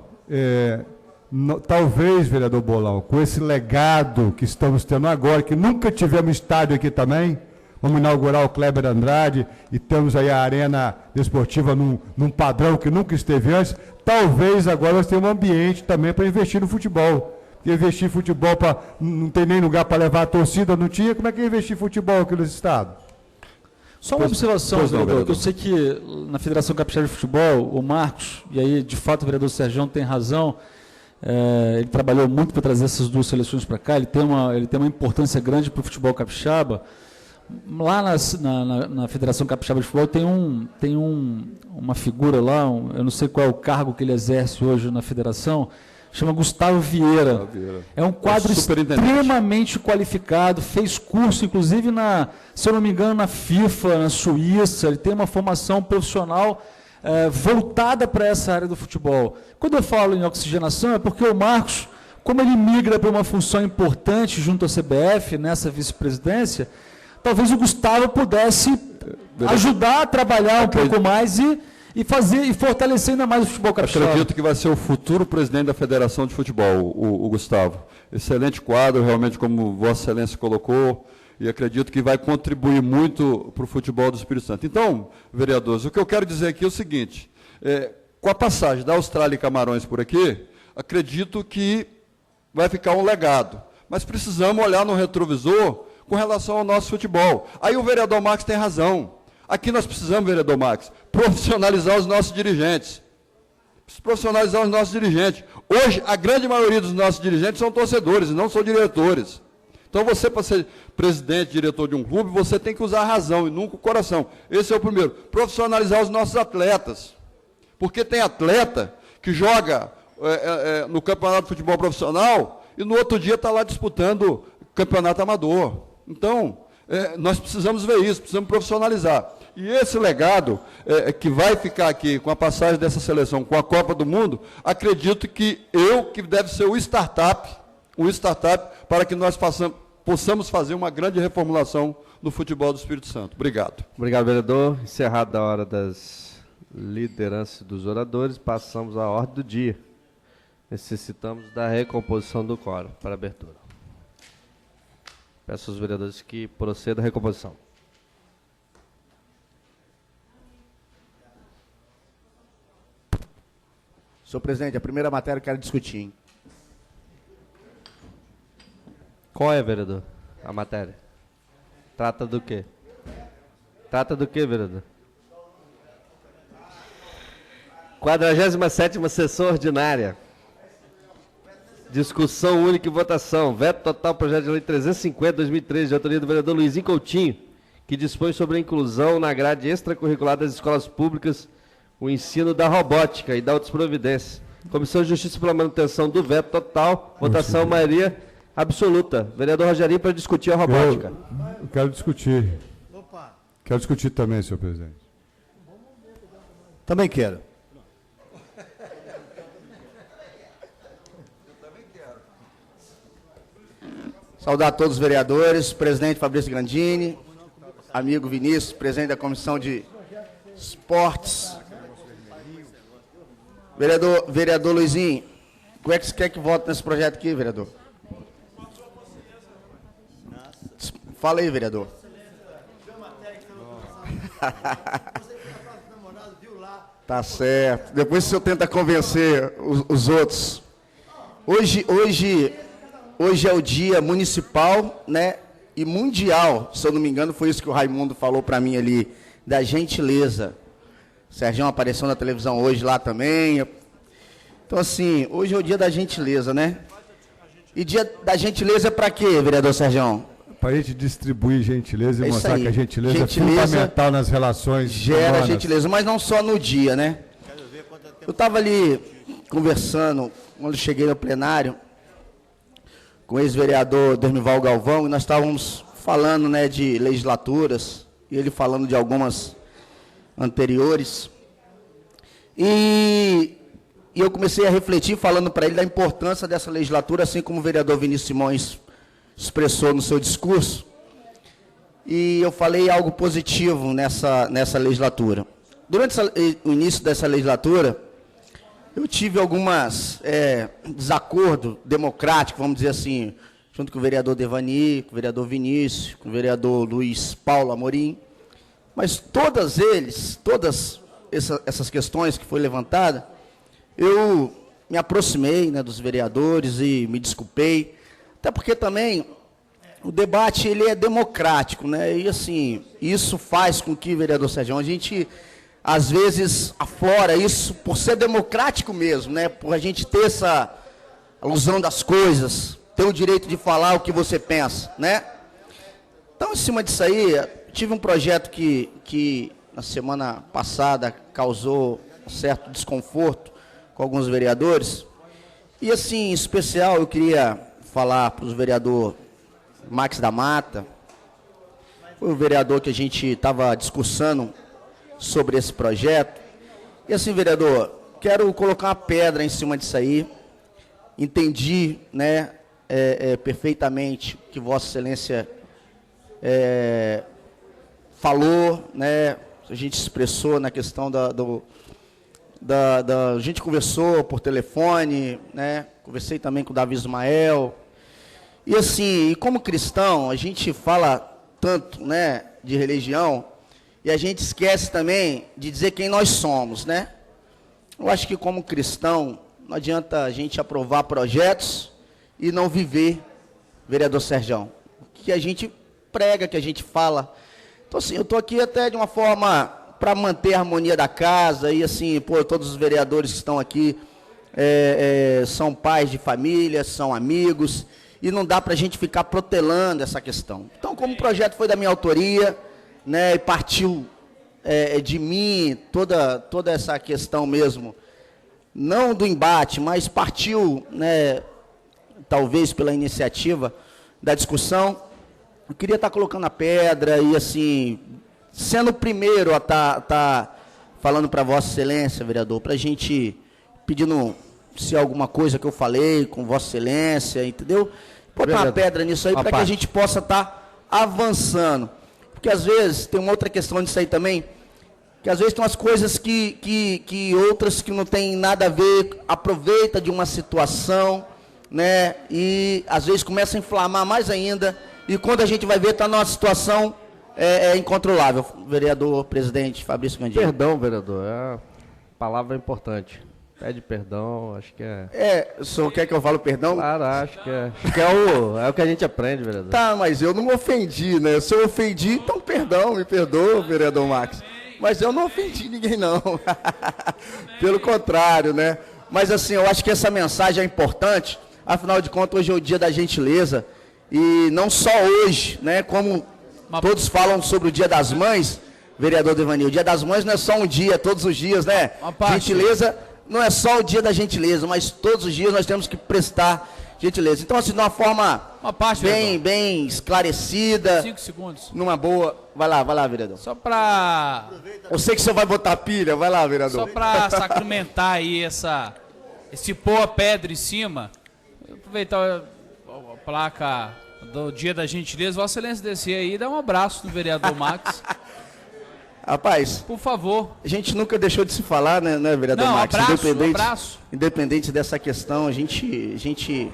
talvez, vereador Bolão, com esse legado que estamos tendo agora, que nunca tivemos estádio aqui também, vamos inaugurar o Kleber Andrade e temos aí a arena desportiva num padrão que nunca esteve antes, talvez agora nós tenhamos um ambiente também para investir no futebol. Porque investir em futebol, não tem nem lugar para levar a torcida, não tinha, como é que é investir em futebol aqui nesse estado? Só uma observação, vereador, que eu sei que na Federação Capixaba de Futebol, o Marcos, e aí de fato o vereador Sérgio tem razão, ele trabalhou muito para trazer essas duas seleções para cá, ele tem uma importância grande para o futebol capixaba. Lá na Federação Capixaba de Futebol tem uma figura lá, eu não sei qual é o cargo que ele exerce hoje na federação, chama Gustavo Vieira. É um quadro extremamente qualificado, fez curso, inclusive, se eu não me engano, na FIFA, na Suíça, ele tem uma formação profissional voltada para essa área do futebol. Quando eu falo em oxigenação, é porque o Marcos, como ele migra para uma função importante junto à CBF, nessa vice-presidência, talvez o Gustavo pudesse ajudar a trabalhar um pouco mais e fortalecer ainda mais o futebol capixaba. Acredito que vai ser o futuro presidente da Federação de Futebol, o Gustavo. Excelente quadro, realmente, como Vossa Excelência colocou, e acredito que vai contribuir muito para o futebol do Espírito Santo. Então, vereadores, o que eu quero dizer aqui é o seguinte, com a passagem da Austrália e Camarões por aqui, acredito que vai ficar um legado, mas precisamos olhar no retrovisor com relação ao nosso futebol. Aí o vereador Marcos tem razão. Aqui nós precisamos, vereador Marcos, profissionalizar os nossos dirigentes. Profissionalizar os nossos dirigentes. Hoje, a grande maioria dos nossos dirigentes são torcedores e não são diretores. Então, você, para ser presidente, diretor de um clube, você tem que usar a razão e nunca o coração. Esse é o primeiro. Profissionalizar os nossos atletas. Porque tem atleta que joga no campeonato de futebol profissional e no outro dia está lá disputando campeonato amador. Então, nós precisamos ver isso, precisamos profissionalizar. E esse legado que vai ficar aqui com a passagem dessa seleção, com a Copa do Mundo, acredito que deve ser o startup para que nós possamos fazer uma grande reformulação no futebol do Espírito Santo. Obrigado. Obrigado, vereador. Encerrada a hora das lideranças dos oradores, passamos à ordem do dia. Necessitamos da recomposição do quórum para abertura. Peço aos vereadores que procedam à recomposição. Senhor presidente, a primeira matéria que eu quero discutir. Hein? Qual é, vereador, a matéria? Trata do quê? Trata do quê, vereador? 47ª sessão ordinária. Discussão única e votação. Veto total projeto de lei 350/2013, de autoria do vereador Luizinho Coutinho, que dispõe sobre a inclusão na grade extracurricular das escolas públicas o ensino da robótica e da outras providências. Comissão de Justiça pela manutenção do veto total. Votação maioria absoluta. Vereador Rogerinho para discutir a robótica. Eu quero discutir. Quero discutir também, senhor presidente. Também quero. Saudar a todos os vereadores, presidente Fabrício Grandini, amigo Vinícius, presidente da Comissão de Esportes. Vereador Luizinho, como é que você quer que vote nesse projeto aqui, vereador? Fala aí, vereador. Tá certo. Depois o senhor tenta convencer os outros. Hoje é o dia municipal, né, e mundial, se eu não me engano, foi isso que o Raimundo falou para mim ali, da gentileza. O Sergião apareceu na televisão hoje lá também. Então, assim, hoje é o dia da gentileza, né? E dia da gentileza é para quê, vereador Sergião? Para a gente distribuir gentileza e mostrar aí. que a gentileza é fundamental nas relações gera humanas. gentileza, mas não só no dia, né? Eu estava ali conversando, quando cheguei no plenário, com o ex-vereador Dermival Galvão, e nós estávamos falando, né, de legislaturas, e ele falando de algumas anteriores. E eu comecei a refletir, falando para ele da importância dessa legislatura, assim como o vereador Vinícius Simões expressou no seu discurso. E eu falei algo positivo nessa legislatura. Durante o início dessa legislatura, eu tive algumas desacordos democráticos, vamos dizer assim, junto com o vereador Devani, com o vereador Vinícius, com o vereador Luiz Paulo Amorim. Mas todas essas questões que foram levantadas, eu me aproximei, né, dos vereadores e me desculpei, até porque também o debate ele é democrático, né? E assim, isso faz com que, vereador Sérgio, a gente às vezes aflora isso por ser democrático mesmo, né? Por a gente ter essa alusão das coisas, ter o direito de falar o que você pensa, né? Então, em cima disso aí, tive um projeto que na semana passada causou um certo desconforto com alguns vereadores. E assim, em especial, eu queria falar para os vereadores Max da Mata, foi o vereador que a gente estava discussando sobre esse projeto. E assim, vereador, quero colocar uma pedra em cima disso aí. Entendi, né, perfeitamente o que Vossa Excelência falou, né, a gente expressou na questão a gente conversou por telefone, né, conversei também com o Davi Ismael. E assim, como cristão, a gente fala tanto, né, de religião, e a gente esquece também de dizer quem nós somos, né? Eu acho que como cristão, não adianta a gente aprovar projetos e não viver, vereador Sergião. Que a gente prega, que a gente fala. Então assim, eu estou aqui até de uma forma para manter a harmonia da casa, e assim, pô, todos os vereadores que estão aqui são pais de família, são amigos, e não dá para a gente ficar protelando essa questão. Então, como o projeto foi da minha autoria, né, e partiu de mim toda essa questão mesmo, não do embate, mas partiu, né, talvez pela iniciativa da discussão, eu queria estar colocando a pedra e, assim, sendo o primeiro a estar falando para Vossa Excelência, vereador, para a gente pedindo se alguma coisa que eu falei com Vossa Excelência, entendeu? Botar uma pedra nisso aí para que a gente possa estar avançando. Porque às vezes, tem uma outra questão disso aí também, que às vezes tem umas coisas que outras que não tem nada a ver, aproveita de uma situação, né? E às vezes começa a inflamar mais ainda, e quando a gente vai ver, está numa situação incontrolável. Vereador presidente Fabrício Grandini. Perdão, vereador, a palavra é importante. Pede perdão, acho que é... O senhor quer que eu fale perdão? Claro, acho que é o que a gente aprende, vereador. Tá, mas eu não ofendi, né? Se eu ofendi, então perdão, me perdoa, vereador Max. Mas eu não ofendi ninguém, não. Pelo contrário, né? Mas assim, eu acho que essa mensagem é importante. Afinal de contas, hoje é o dia da gentileza. E não só hoje, né? Como todos falam sobre o Dia das Mães, vereador Devanil. O Dia das Mães não é só um dia, todos os dias, né? Gentileza não é só o dia da gentileza, mas todos os dias nós temos que prestar gentileza. Então, assim, de uma forma bem esclarecida. 5 segundos. Numa boa. Vai lá, vereador. Só para... Eu sei que o senhor vai botar pilha, vai lá, vereador. Só para sacramentar aí esse pôr a pedra em cima, aproveitar a placa do Dia da Gentileza, Vossa Excelência descer aí e dar um abraço no vereador Max. Rapaz, por favor. A gente nunca deixou de se falar, né, vereador Max? Abraço. Independente dessa questão, a gente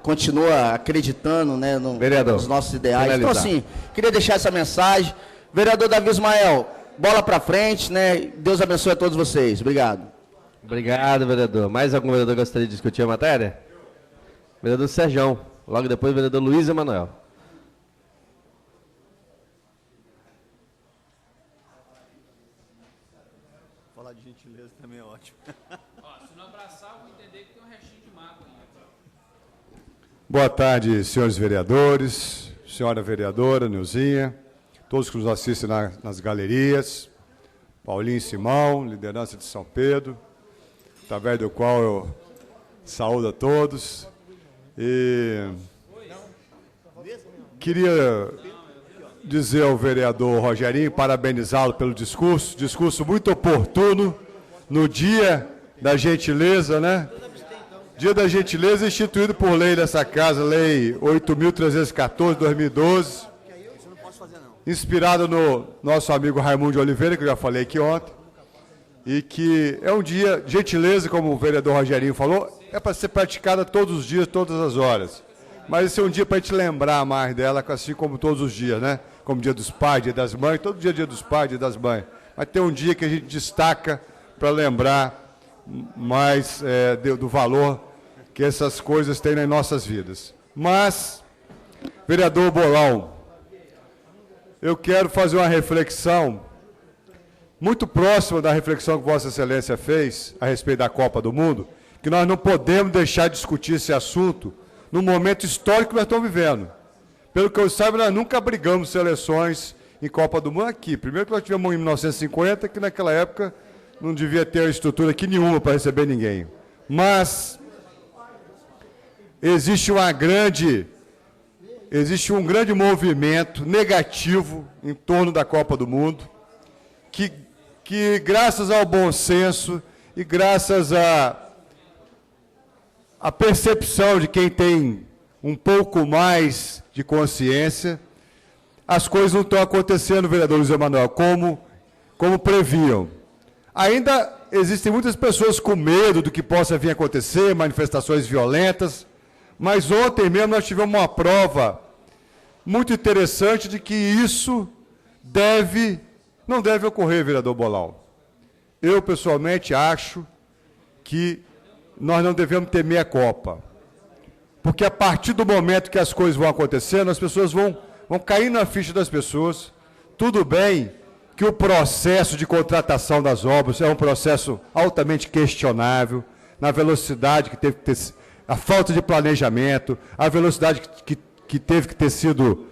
continua acreditando, né, nos nossos ideais. Então, assim, queria deixar essa mensagem. Vereador Davi Ismael, bola pra frente, né? Deus abençoe a todos vocês. Obrigado. Obrigado, vereador. Mais algum vereador gostaria de discutir a matéria? Vereador Serjão. Logo depois, vereador Luiz Emanuel. Falar de gentileza também é ótimo. Se não abraçar, eu vou entender que tem um restinho de mágoa aí. Boa tarde, senhores vereadores, senhora vereadora Neuzinha, todos que nos assistem nas galerias, Paulinho Simão, liderança de São Pedro, através do qual eu saúdo a todos. E queria dizer ao vereador Rogerinho, parabenizá-lo pelo discurso muito oportuno, no Dia da Gentileza, né? Dia da Gentileza instituído por lei dessa casa, Lei 8.314, 2012, inspirado no nosso amigo Raimundo de Oliveira, que eu já falei aqui ontem, e que é um dia, gentileza, como o vereador Rogerinho falou, é para ser praticada todos os dias, todas as horas. Mas esse é um dia para a gente lembrar mais dela, assim como todos os dias, né? Como Dia dos Pais, Dia das Mães, todo dia é Dia dos Pais, Dia das Mães. Mas tem um dia que a gente destaca para lembrar mais do valor que essas coisas têm nas nossas vidas. Mas, vereador Bolão, eu quero fazer uma reflexão muito próxima da reflexão que Vossa Excelência fez a respeito da Copa do Mundo, que nós não podemos deixar de discutir esse assunto no momento histórico que nós estamos vivendo. Pelo que eu saiba, nós nunca brigamos seleções em Copa do Mundo aqui. Primeiro que nós tivemos em 1950, que naquela época não devia ter estrutura aqui nenhuma para receber ninguém. Mas existe um grande movimento negativo em torno da Copa do Mundo, que graças ao bom senso e graças à percepção de quem tem um pouco mais de consciência, as coisas não estão acontecendo, vereador Luiz Emanuel, como previam. Ainda existem muitas pessoas com medo do que possa vir a acontecer, manifestações violentas, mas ontem mesmo nós tivemos uma prova muito interessante de que isso não deve ocorrer, vereador Bolau. Eu, pessoalmente, acho que nós não devemos temer a Copa. Porque a partir do momento que as coisas vão acontecendo, as pessoas vão cair na ficha das pessoas. Tudo bem que o processo de contratação das obras é um processo altamente questionável, na velocidade que teve que ter, a falta de planejamento, a velocidade que teve que ter sido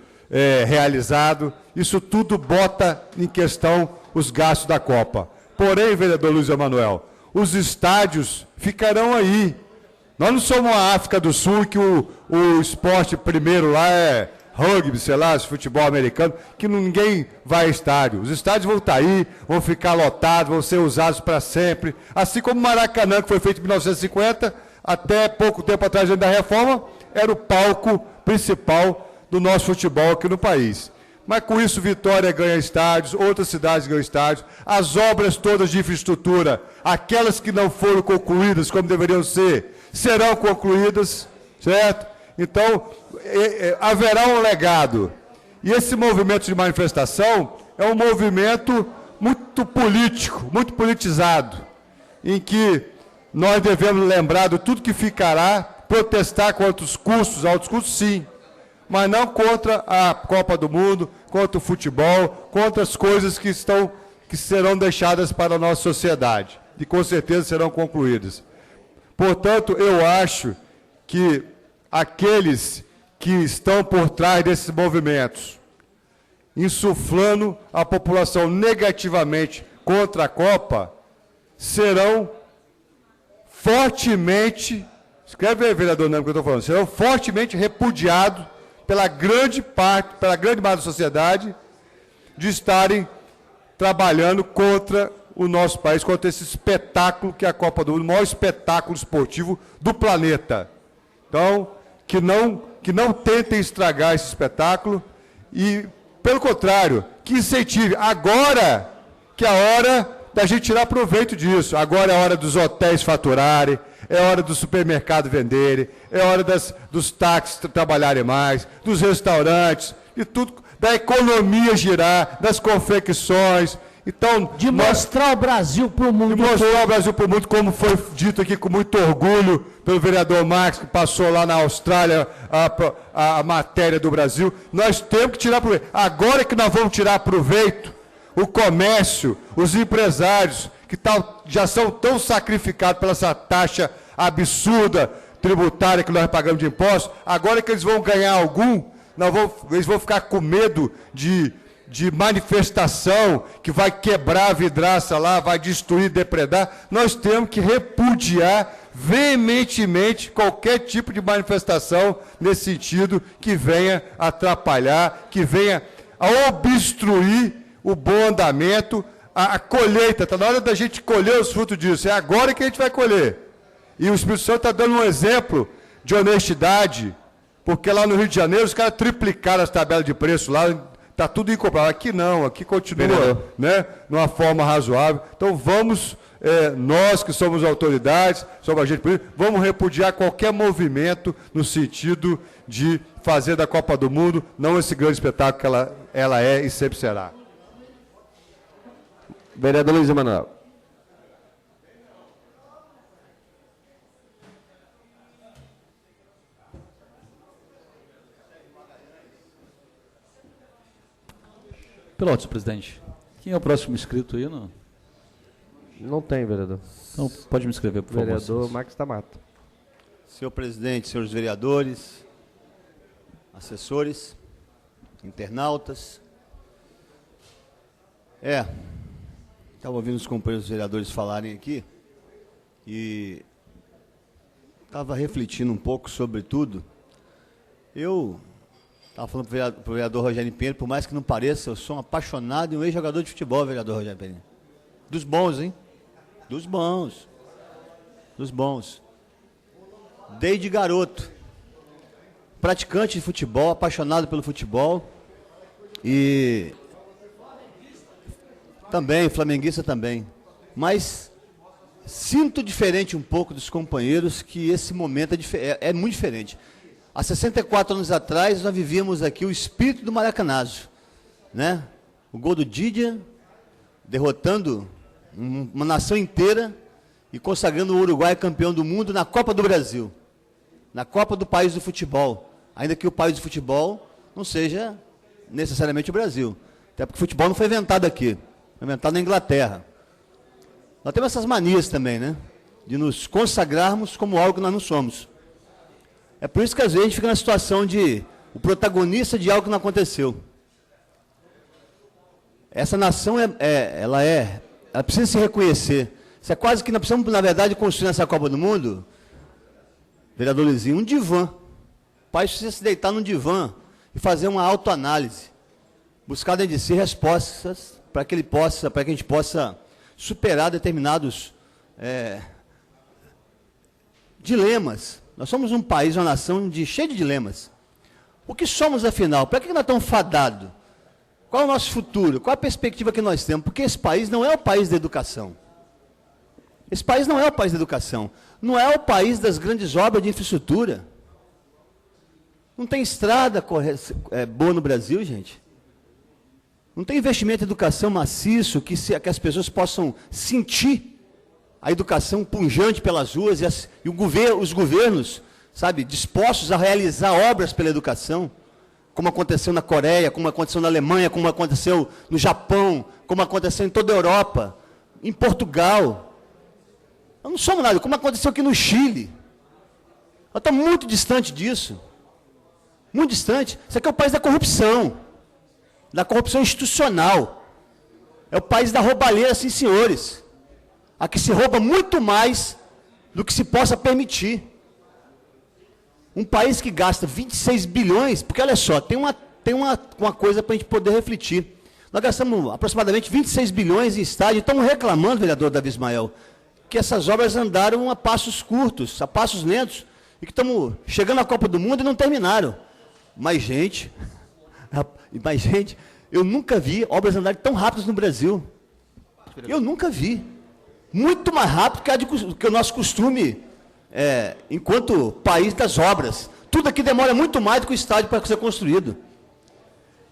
realizado, isso tudo bota em questão os gastos da Copa. Porém, vereador Luiz Emanuel, os estádios ficarão aí. Nós não somos a África do Sul, que o esporte primeiro lá é rugby, sei lá, futebol americano, que ninguém vai a estádio. Os estádios vão estar aí, vão ficar lotados, vão ser usados para sempre. Assim como o Maracanã, que foi feito em 1950, até pouco tempo atrás da reforma, era o palco principal do nosso futebol aqui no país. Mas com isso, Vitória ganha estádios, outras cidades ganham estádios, as obras todas de infraestrutura, aquelas que não foram concluídas como deveriam ser, serão concluídas, certo? Então, haverá um legado. E esse movimento de manifestação é um movimento muito político, muito politizado, em que nós devemos lembrar de tudo que ficará, protestar contra os custos, altos custos, sim, mas não contra a Copa do Mundo, contra o futebol, contra as coisas que serão deixadas para a nossa sociedade, e com certeza serão concluídas. Portanto, eu acho que aqueles que estão por trás desses movimentos, insuflando a população negativamente contra a Copa, serão fortemente, escreve aí, vereador, não é o que eu estou falando, serão fortemente repudiados pela grande parte da sociedade de estarem trabalhando contra o nosso país, contra esse espetáculo que é a Copa do Mundo, o maior espetáculo esportivo do planeta. Então, que não tentem estragar esse espetáculo e, pelo contrário, que incentive. Agora que é a hora da gente tirar proveito disso. Agora é a hora dos hotéis faturarem, é hora do supermercado venderem, é hora dos táxis trabalharem mais, dos restaurantes, e tudo, da economia girar, das confecções. Então, de mostrar o Brasil para o mundo. De mostrar o Brasil para o mundo, como foi dito aqui com muito orgulho pelo vereador Marcos, que passou lá na Austrália a matéria do Brasil. Nós temos que tirar proveito. Agora que nós vamos tirar proveito, o comércio, os empresários, que já são tão sacrificados pela essa taxa absurda tributária que nós pagamos de impostos, agora que eles vão ganhar algum, eles vão ficar com medo de manifestação, que vai quebrar a vidraça lá, vai destruir, depredar. Nós temos que repudiar veementemente qualquer tipo de manifestação nesse sentido que venha atrapalhar, que venha a obstruir o bom andamento, a colheita. Está na hora da gente colher os frutos disso. É agora que a gente vai colher. E o Espírito Santo está dando um exemplo de honestidade, porque lá no Rio de Janeiro os caras triplicaram as tabelas de preço lá. Está tudo incomparável. Aqui não, aqui continua, né, numa forma razoável. Então vamos, nós que somos autoridades, somos agentes políticos, vamos repudiar qualquer movimento no sentido de fazer da Copa do Mundo não esse grande espetáculo que ela é e sempre será. Vereador Luiz Emanuel. Pelotas, presidente. Quem é o próximo inscrito aí? Não tem, vereador. Então, pode me inscrever, por favor. Vereador Marcos Tamato. Senhor presidente, senhores vereadores, assessores, internautas. Estava ouvindo os companheiros vereadores falarem aqui e estava refletindo um pouco sobre tudo. Eu estava falando para o vereador Rogério Pinheiro, por mais que não pareça, eu sou um apaixonado e um ex-jogador de futebol, vereador Rogério Pinheiro. Dos bons, hein? Dos bons. Dos bons. Desde garoto. Praticante de futebol, apaixonado pelo futebol. E também, flamenguista também. Mas sinto diferente um pouco dos companheiros, que esse momento é muito diferente. Há 64 anos atrás, nós vivíamos aqui o espírito do Maracanazo, né? O gol do Didier, derrotando uma nação inteira e consagrando o Uruguai campeão do mundo na Copa do Brasil, na Copa do país do futebol, ainda que o país do futebol não seja necessariamente o Brasil, até porque o futebol não foi inventado aqui, foi inventado na Inglaterra. Nós temos essas manias também, né? De nos consagrarmos como algo que nós não somos. É por isso que às vezes a gente fica na situação de o protagonista de algo que não aconteceu. Essa nação ela precisa se reconhecer. Isso é quase que nós precisamos, na verdade, construir nessa Copa do Mundo, vereador Luizinho, um divã. O país precisa se deitar num divã e fazer uma autoanálise. Buscar dentro de si respostas para que a gente possa superar determinados dilemas. Nós somos um país, uma nação cheia de dilemas. O que somos, afinal? Para que nós estamos fadados? Qual é o nosso futuro? Qual a perspectiva que nós temos? Porque esse país não é o país da educação. Esse país não é o país da educação. Não é o país das grandes obras de infraestrutura. Não tem estrada boa no Brasil, gente. Não tem investimento em educação maciço que as pessoas possam sentir a educação pujante pelas ruas e os governos, sabe, dispostos a realizar obras pela educação, como aconteceu na Coreia, como aconteceu na Alemanha, como aconteceu no Japão, como aconteceu em toda a Europa, em Portugal. Nós não somos nada, como aconteceu aqui no Chile. Nós estamos muito distante disso. Muito distante. Isso aqui é o país da corrupção institucional. É o país da roubalheira, sim, senhores. Aqui se rouba muito mais do que se possa permitir. Um país que gasta 26 bilhões, porque olha só, tem uma coisa para a gente poder refletir. Nós gastamos aproximadamente 26 bilhões em estádio, e estamos reclamando, vereador Davi Ismael, que essas obras andaram a passos curtos, a passos lentos, e que estamos chegando à Copa do Mundo e não terminaram. Mas, gente, eu nunca vi obras andarem tão rápidas no Brasil. Eu nunca vi. Muito mais rápido que o nosso costume, enquanto país das obras. Tudo aqui demora muito mais do que o estádio para ser construído.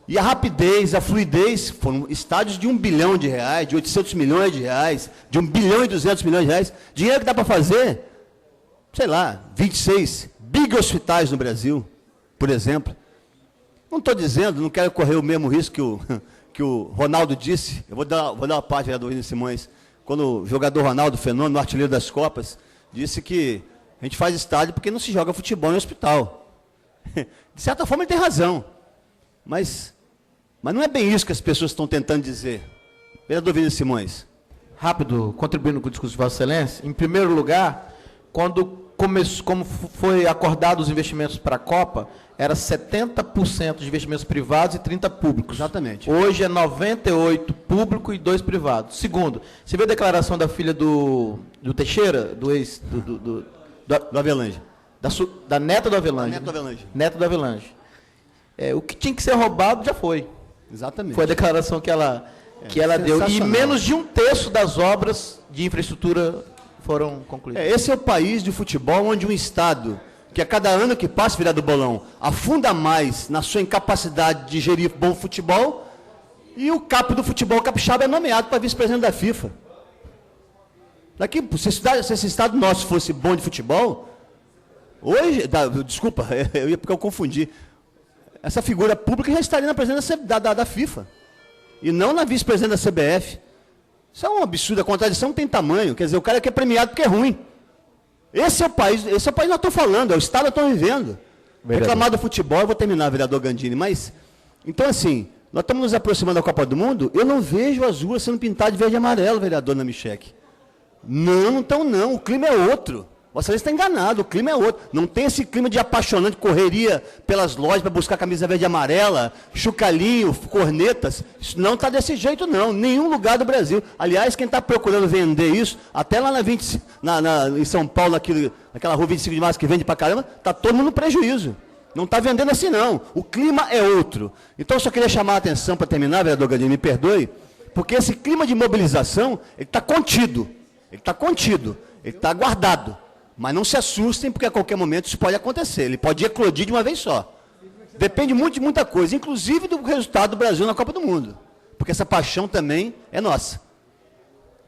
E a rapidez, a fluidez, foram estádios de R$1 bilhão, de 800 milhões de reais, de 1 bilhão e 200 milhões de reais. Dinheiro que dá para fazer, sei lá, 26 big hospitais no Brasil, por exemplo. Não estou dizendo, não quero correr o mesmo risco que o Ronaldo disse. Eu vou dar uma parte, vereador William Simões. Quando o jogador Ronaldo, fenômeno, artilheiro das Copas, disse que a gente faz estádio porque não se joga futebol em hospital. De certa forma, ele tem razão. Mas não é bem isso que as pessoas estão tentando dizer. Vereador William Simões. Rápido, contribuindo com o discurso de Vossa Excelência. Em primeiro lugar, como foi acordado os investimentos para a Copa, era 70% de investimentos privados e 30% públicos. Exatamente. Hoje é 98% público e 2% privados. Segundo, você viu a declaração da filha do Teixeira, do ex... Do Avelange. Da neta do Avelange. Neta do Avelange. Neta do Avelange. O que tinha que ser roubado já foi. Exatamente. Foi a declaração que ela deu. E menos de 1/3 das obras de infraestrutura foram concluídas. Esse é o país de futebol onde um Estado, que a cada ano que passa, vereador Bolão, afunda mais na sua incapacidade de gerir bom futebol, e o capo do futebol capixaba é nomeado para vice-presidente da FIFA. Se esse Estado nosso fosse bom de futebol, hoje, desculpa, porque eu confundi, essa figura pública já estaria na presidência da FIFA, e não na vice-presidente da CBF. Isso é um absurdo, a contradição tem tamanho, quer dizer, o cara que é premiado porque é ruim. Esse é o país que nós estamos falando, é o Estado que nós estamos vivendo. Reclamar do futebol, eu vou terminar, vereador Gandini, mas, então assim, nós estamos nos aproximando da Copa do Mundo, eu não vejo as ruas sendo pintadas de verde e amarelo, vereador Namichek. Não estão não, o clima é outro. Vossa Excelência está enganado, o clima é outro. Não tem esse clima de apaixonante correria pelas lojas para buscar camisa verde e amarela, chucalinho, cornetas. Isso não está desse jeito, não. Nenhum lugar do Brasil. Aliás, quem está procurando vender isso, até lá em São Paulo, naquela rua 25 de março que vende para caramba, está todo mundo no prejuízo. Não está vendendo assim, não. O clima é outro. Então, eu só queria chamar a atenção para terminar, vereador Gandini, me perdoe, porque esse clima de mobilização, ele está contido. Ele está guardado. Mas não se assustem, porque a qualquer momento isso pode acontecer. Ele pode eclodir de uma vez só. Depende muito de muita coisa, inclusive do resultado do Brasil na Copa do Mundo. Porque essa paixão também é nossa.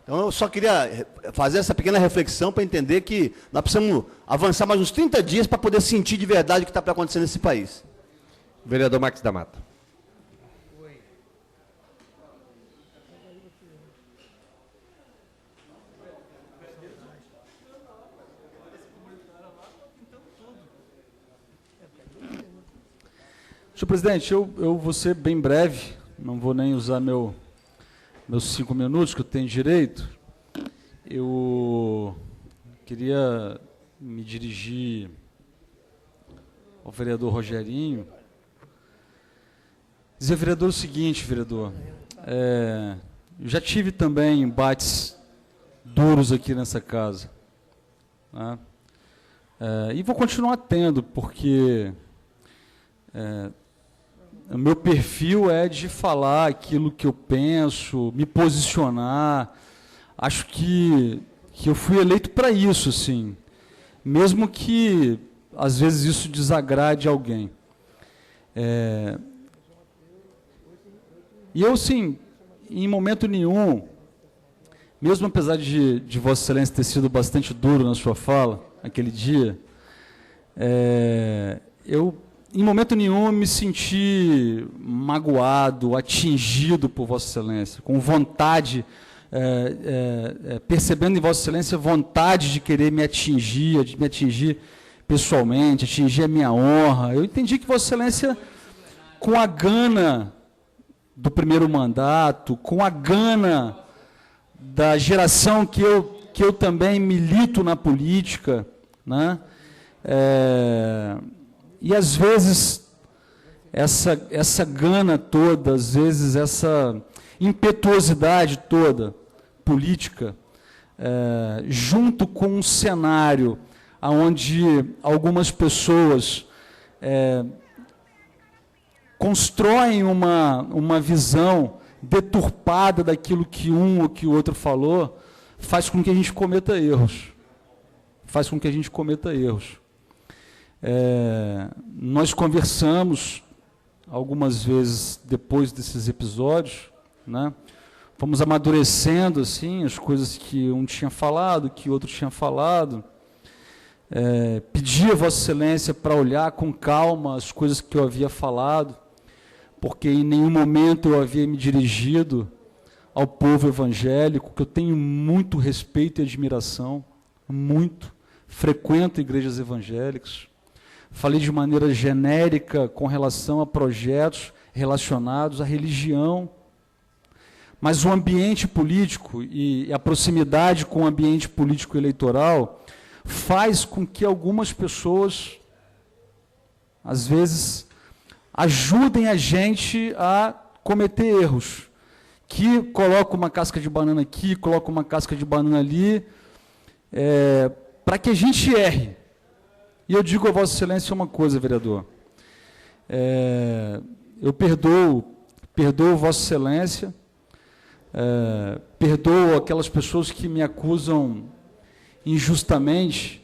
Então eu só queria fazer essa pequena reflexão para entender que nós precisamos avançar mais uns 30 dias para poder sentir de verdade o que está para acontecer nesse país. Vereador Max da Mata. Senhor presidente, eu vou ser bem breve, não vou nem usar meus 5 minutos que eu tenho direito. Eu queria me dirigir ao vereador Rogerinho, dizer ao vereador o seguinte, vereador, eu já tive também embates duros aqui nessa casa, né? E vou continuar tendo, porque o meu perfil é de falar aquilo que eu penso, me posicionar. Acho que eu fui eleito para isso, assim, mesmo que às vezes isso desagrade alguém. E eu, sim, em momento nenhum, mesmo apesar de Vossa Excelência ter sido bastante duro na sua fala, aquele dia, eu, em momento nenhum, me senti magoado, atingido por Vossa Excelência, com vontade, percebendo em Vossa Excelência vontade de querer me atingir pessoalmente, atingir a minha honra. Eu entendi que Vossa Excelência, com a gana do primeiro mandato, com a gana da geração que eu também milito na política, né? E às vezes essa gana toda, às vezes essa impetuosidade toda política, junto com um cenário onde algumas pessoas constroem uma visão deturpada daquilo que um ou que o outro falou, faz com que a gente cometa erros. Faz com que a gente cometa erros. Nós conversamos algumas vezes depois desses episódios, né? Fomos amadurecendo assim, as coisas que um tinha falado, que o outro tinha falado. Pedi a Vossa Excelência para olhar com calma as coisas que eu havia falado, porque em nenhum momento eu havia me dirigido ao povo evangélico, que eu tenho muito respeito e admiração, muito, frequento igrejas evangélicas. Falei de maneira genérica com relação a projetos relacionados à religião, mas o ambiente político e a proximidade com o ambiente político eleitoral faz com que algumas pessoas, às vezes, ajudem a gente a cometer erros, que coloca uma casca de banana aqui, coloca uma casca de banana ali, para que a gente erre. E eu digo a Vossa Excelência uma coisa, vereador, eu perdoo Vossa Excelência, perdoo aquelas pessoas que me acusam injustamente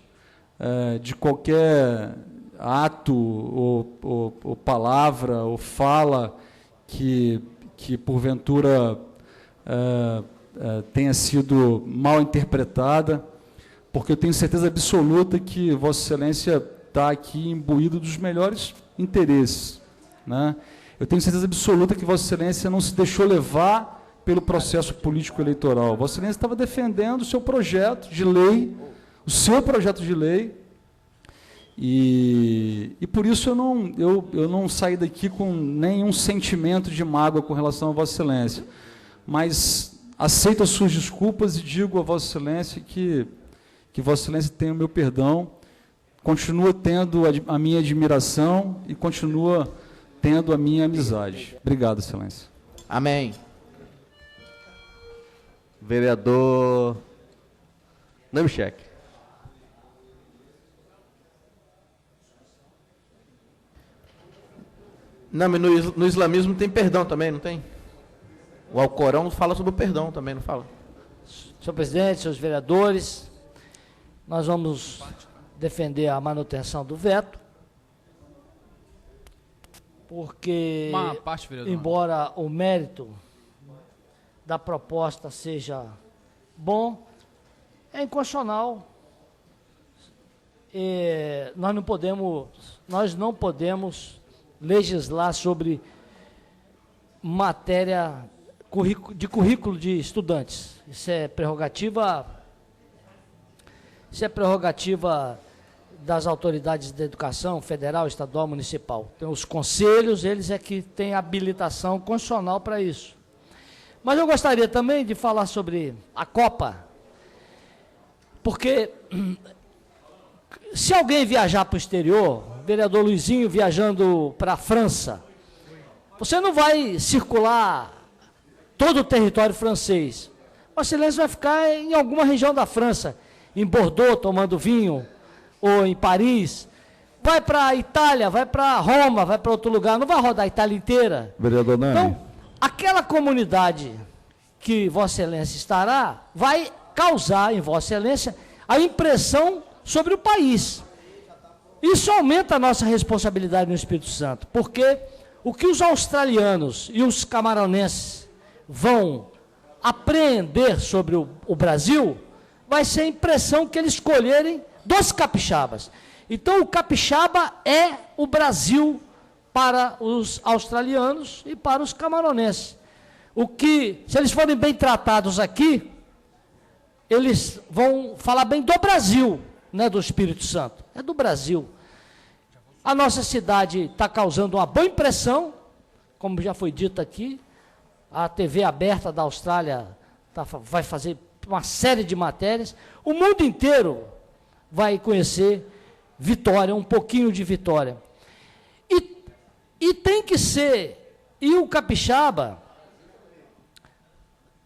de qualquer ato ou palavra ou fala que porventura tenha sido mal interpretada, porque eu tenho certeza absoluta que Vossa Excelência está aqui imbuído dos melhores interesses, né? Eu tenho certeza absoluta que Vossa Excelência não se deixou levar pelo processo político eleitoral. Vossa Excelência estava defendendo o seu projeto de lei, e por isso eu não saí daqui com nenhum sentimento de mágoa com relação a Vossa Excelência, mas aceito as suas desculpas e digo a Vossa Excelência que Vossa Excelência tem o meu perdão, continua tendo a minha admiração e continua tendo a minha amizade. Obrigado, Excelência. Amém. Vereador Namchek. Não, mas no islamismo tem perdão também, não tem? O Alcorão fala sobre o perdão também, não fala? Senhor presidente, senhores vereadores, nós vamos defender a manutenção do veto, porque, embora o mérito da proposta seja bom, é inconstitucional. Nós não podemos legislar sobre matéria de currículo de estudantes. Isso é prerrogativa das autoridades da educação federal, estadual, municipal. Então, os conselhos, eles é que têm habilitação constitucional para isso. Mas eu gostaria também de falar sobre a Copa, porque se alguém viajar para o exterior, vereador Luizinho viajando para a França, você não vai circular todo o território francês. Vossa Excelência vai ficar em alguma região da França, em Bordeaux, tomando vinho, ou em Paris. Vai para a Itália, vai para Roma, vai para outro lugar, não vai rodar a Itália inteira. Vereador Nani. Então, aquela comunidade que Vossa Excelência estará, vai causar em Vossa Excelência a impressão sobre o país. Isso aumenta a nossa responsabilidade no Espírito Santo, porque o que os australianos e os camaronenses vão apreender sobre o Brasil, vai ser a impressão que eles escolherem dos capixabas. Então, o capixaba é o Brasil para os australianos e para os camaronenses. O que, se eles forem bem tratados aqui, eles vão falar bem do Brasil, não é do Espírito Santo, é do Brasil. A nossa cidade está causando uma boa impressão, como já foi dito aqui, a TV aberta da Austrália vai fazer uma série de matérias, o mundo inteiro vai conhecer Vitória, um pouquinho de Vitória. E tem que ser, e o capixaba,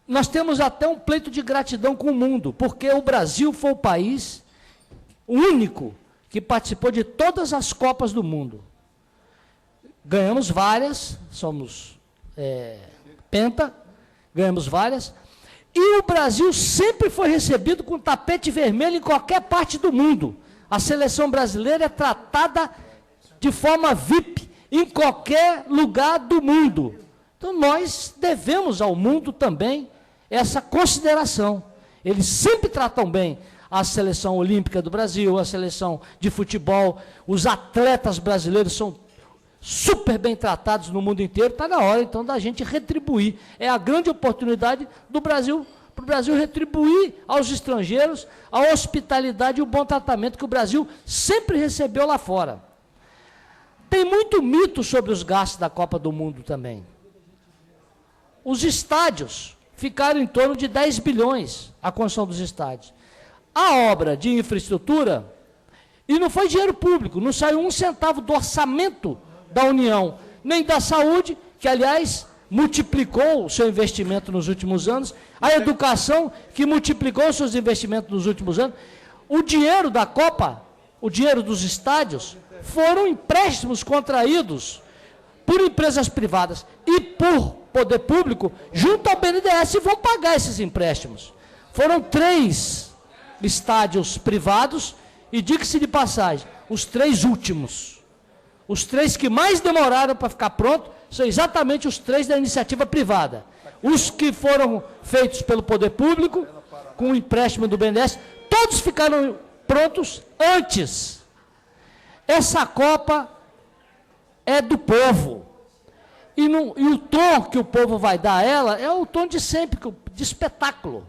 nós temos até um pleito de gratidão com o mundo, porque o Brasil foi o país único que participou de todas as Copas do mundo. Ganhamos várias, somos penta, ganhamos várias, e o Brasil sempre foi recebido com tapete vermelho em qualquer parte do mundo. A seleção brasileira é tratada de forma VIP em qualquer lugar do mundo. Então, nós devemos ao mundo também essa consideração. Eles sempre tratam bem a seleção olímpica do Brasil, a seleção de futebol, os atletas brasileiros são super bem tratados no mundo inteiro. Está na hora, então, da gente retribuir. É a grande oportunidade do Brasil, para o Brasil retribuir aos estrangeiros a hospitalidade e o bom tratamento que o Brasil sempre recebeu lá fora. Tem muito mito sobre os gastos da Copa do Mundo também. Os estádios ficaram em torno de 10 bilhões, a construção dos estádios. A obra de infraestrutura, e não foi dinheiro público, não saiu um centavo do orçamento da União, nem da saúde, que, aliás, multiplicou o seu investimento nos últimos anos, a educação, que multiplicou os seus investimentos nos últimos anos. O dinheiro da Copa, o dinheiro dos estádios, foram empréstimos contraídos por empresas privadas e por poder público, junto ao BNDES, e vão pagar esses empréstimos. Foram 3 estádios privados, e diga-se de passagem, os 3 últimos. Os 3 que mais demoraram para ficar pronto, são exatamente os 3 da iniciativa privada. Os que foram feitos pelo poder público, com o empréstimo do BNDES, todos ficaram prontos antes. Essa Copa é do povo. E o tom que o povo vai dar a ela é o tom de sempre, de espetáculo.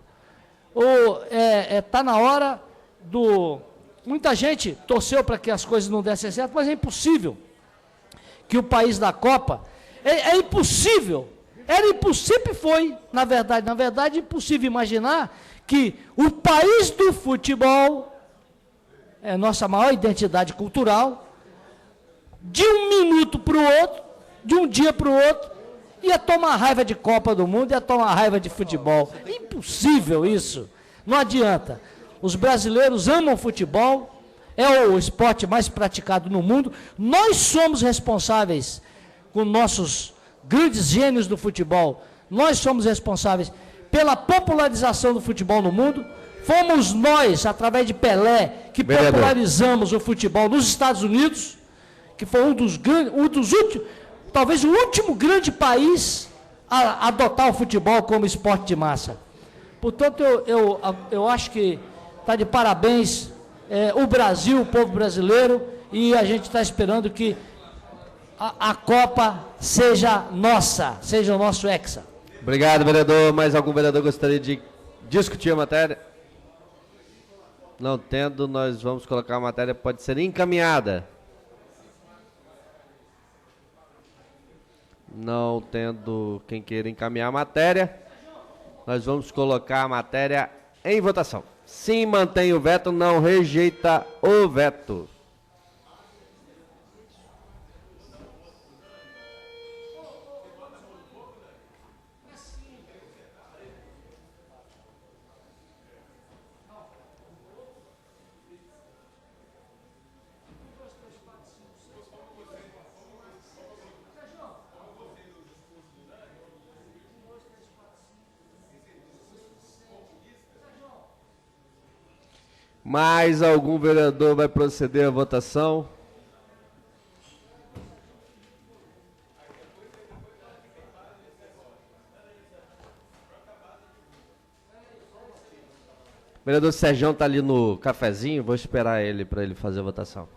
Está na hora do... Muita gente torceu para que as coisas não dessem certo, mas é impossível que o país da Copa... É impossível, sempre foi, na verdade, impossível imaginar que o país do futebol, é nossa maior identidade cultural, de um minuto para o outro, de um dia para o outro, ia tomar raiva de Copa do Mundo, ia tomar raiva de futebol. É impossível isso, não adianta. Os brasileiros amam futebol, é o esporte mais praticado no mundo. Nós somos responsáveis, com nossos grandes gênios do futebol, nós somos responsáveis pela popularização do futebol no mundo. Fomos nós, através de Pelé, que popularizamos o futebol nos Estados Unidos, que foi um dos últimos, talvez o último grande país a adotar o futebol como esporte de massa. Portanto, eu acho que está de parabéns o Brasil, o povo brasileiro, e a gente está esperando que a Copa seja nossa, seja o nosso hexa. Obrigado, vereador. Mais algum vereador gostaria de discutir a matéria? Não tendo, nós vamos colocar a matéria, pode ser encaminhada. Não tendo quem queira encaminhar a matéria, nós vamos colocar a matéria em votação. Sim, mantém o veto, não rejeita o veto. Mais algum vereador vai proceder à votação? vereador Sergião está ali no cafezinho, vou esperar ele para ele fazer a votação.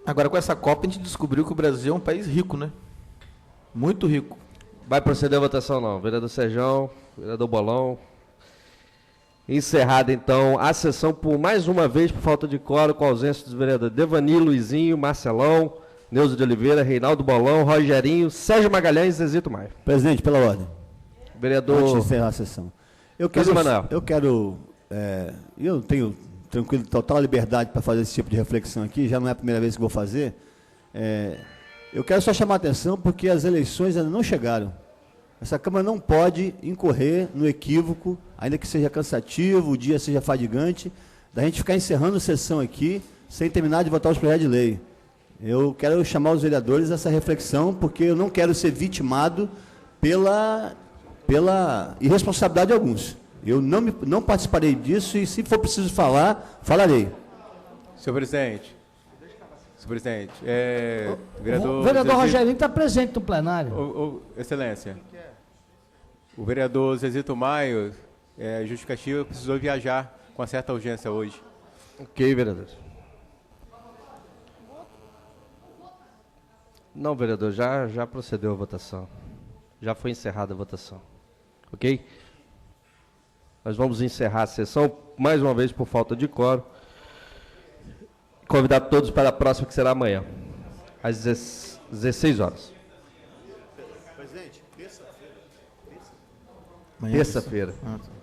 Agora, com essa Copa, a gente descobriu que o Brasil é um país rico, né? Muito rico. Vai proceder a votação, não. Vereador Sergião, vereador Bolão. Encerrada, então, a sessão por mais uma vez, por falta de quórum, com a ausência dos vereadores Devani, Luizinho, Marcelão, Neuza de Oliveira, Reinaldo Bolão, Rogerinho, Sérgio Magalhães e Zezito Maia. Presidente, pela ordem. Vereador... Antes de encerrar a sessão. Eu tenho tranquilo, total liberdade para fazer esse tipo de reflexão aqui, já não é a primeira vez que vou fazer. Eu quero só chamar a atenção porque as eleições ainda não chegaram. Essa Câmara não pode incorrer no equívoco, ainda que seja cansativo, o dia seja fadigante, da gente ficar encerrando a sessão aqui sem terminar de votar os projetos de lei. Eu quero chamar os vereadores a essa reflexão, porque eu não quero ser vitimado pela irresponsabilidade de alguns. Eu não participarei disso e, se for preciso falar, falarei. Senhor presidente, O vereador Rogerinho está presente no plenário. Excelência, o vereador Zezito Maio, justificativa, precisou viajar com uma certa urgência hoje. Ok, vereador. Não, vereador, já procedeu a votação. Já foi encerrada a votação. Ok? Nós vamos encerrar a sessão, mais uma vez, por falta de quórum. Convidar todos para a próxima, que será amanhã, às 16 horas. Presidente, terça-feira. Terça-feira. Ah, tá.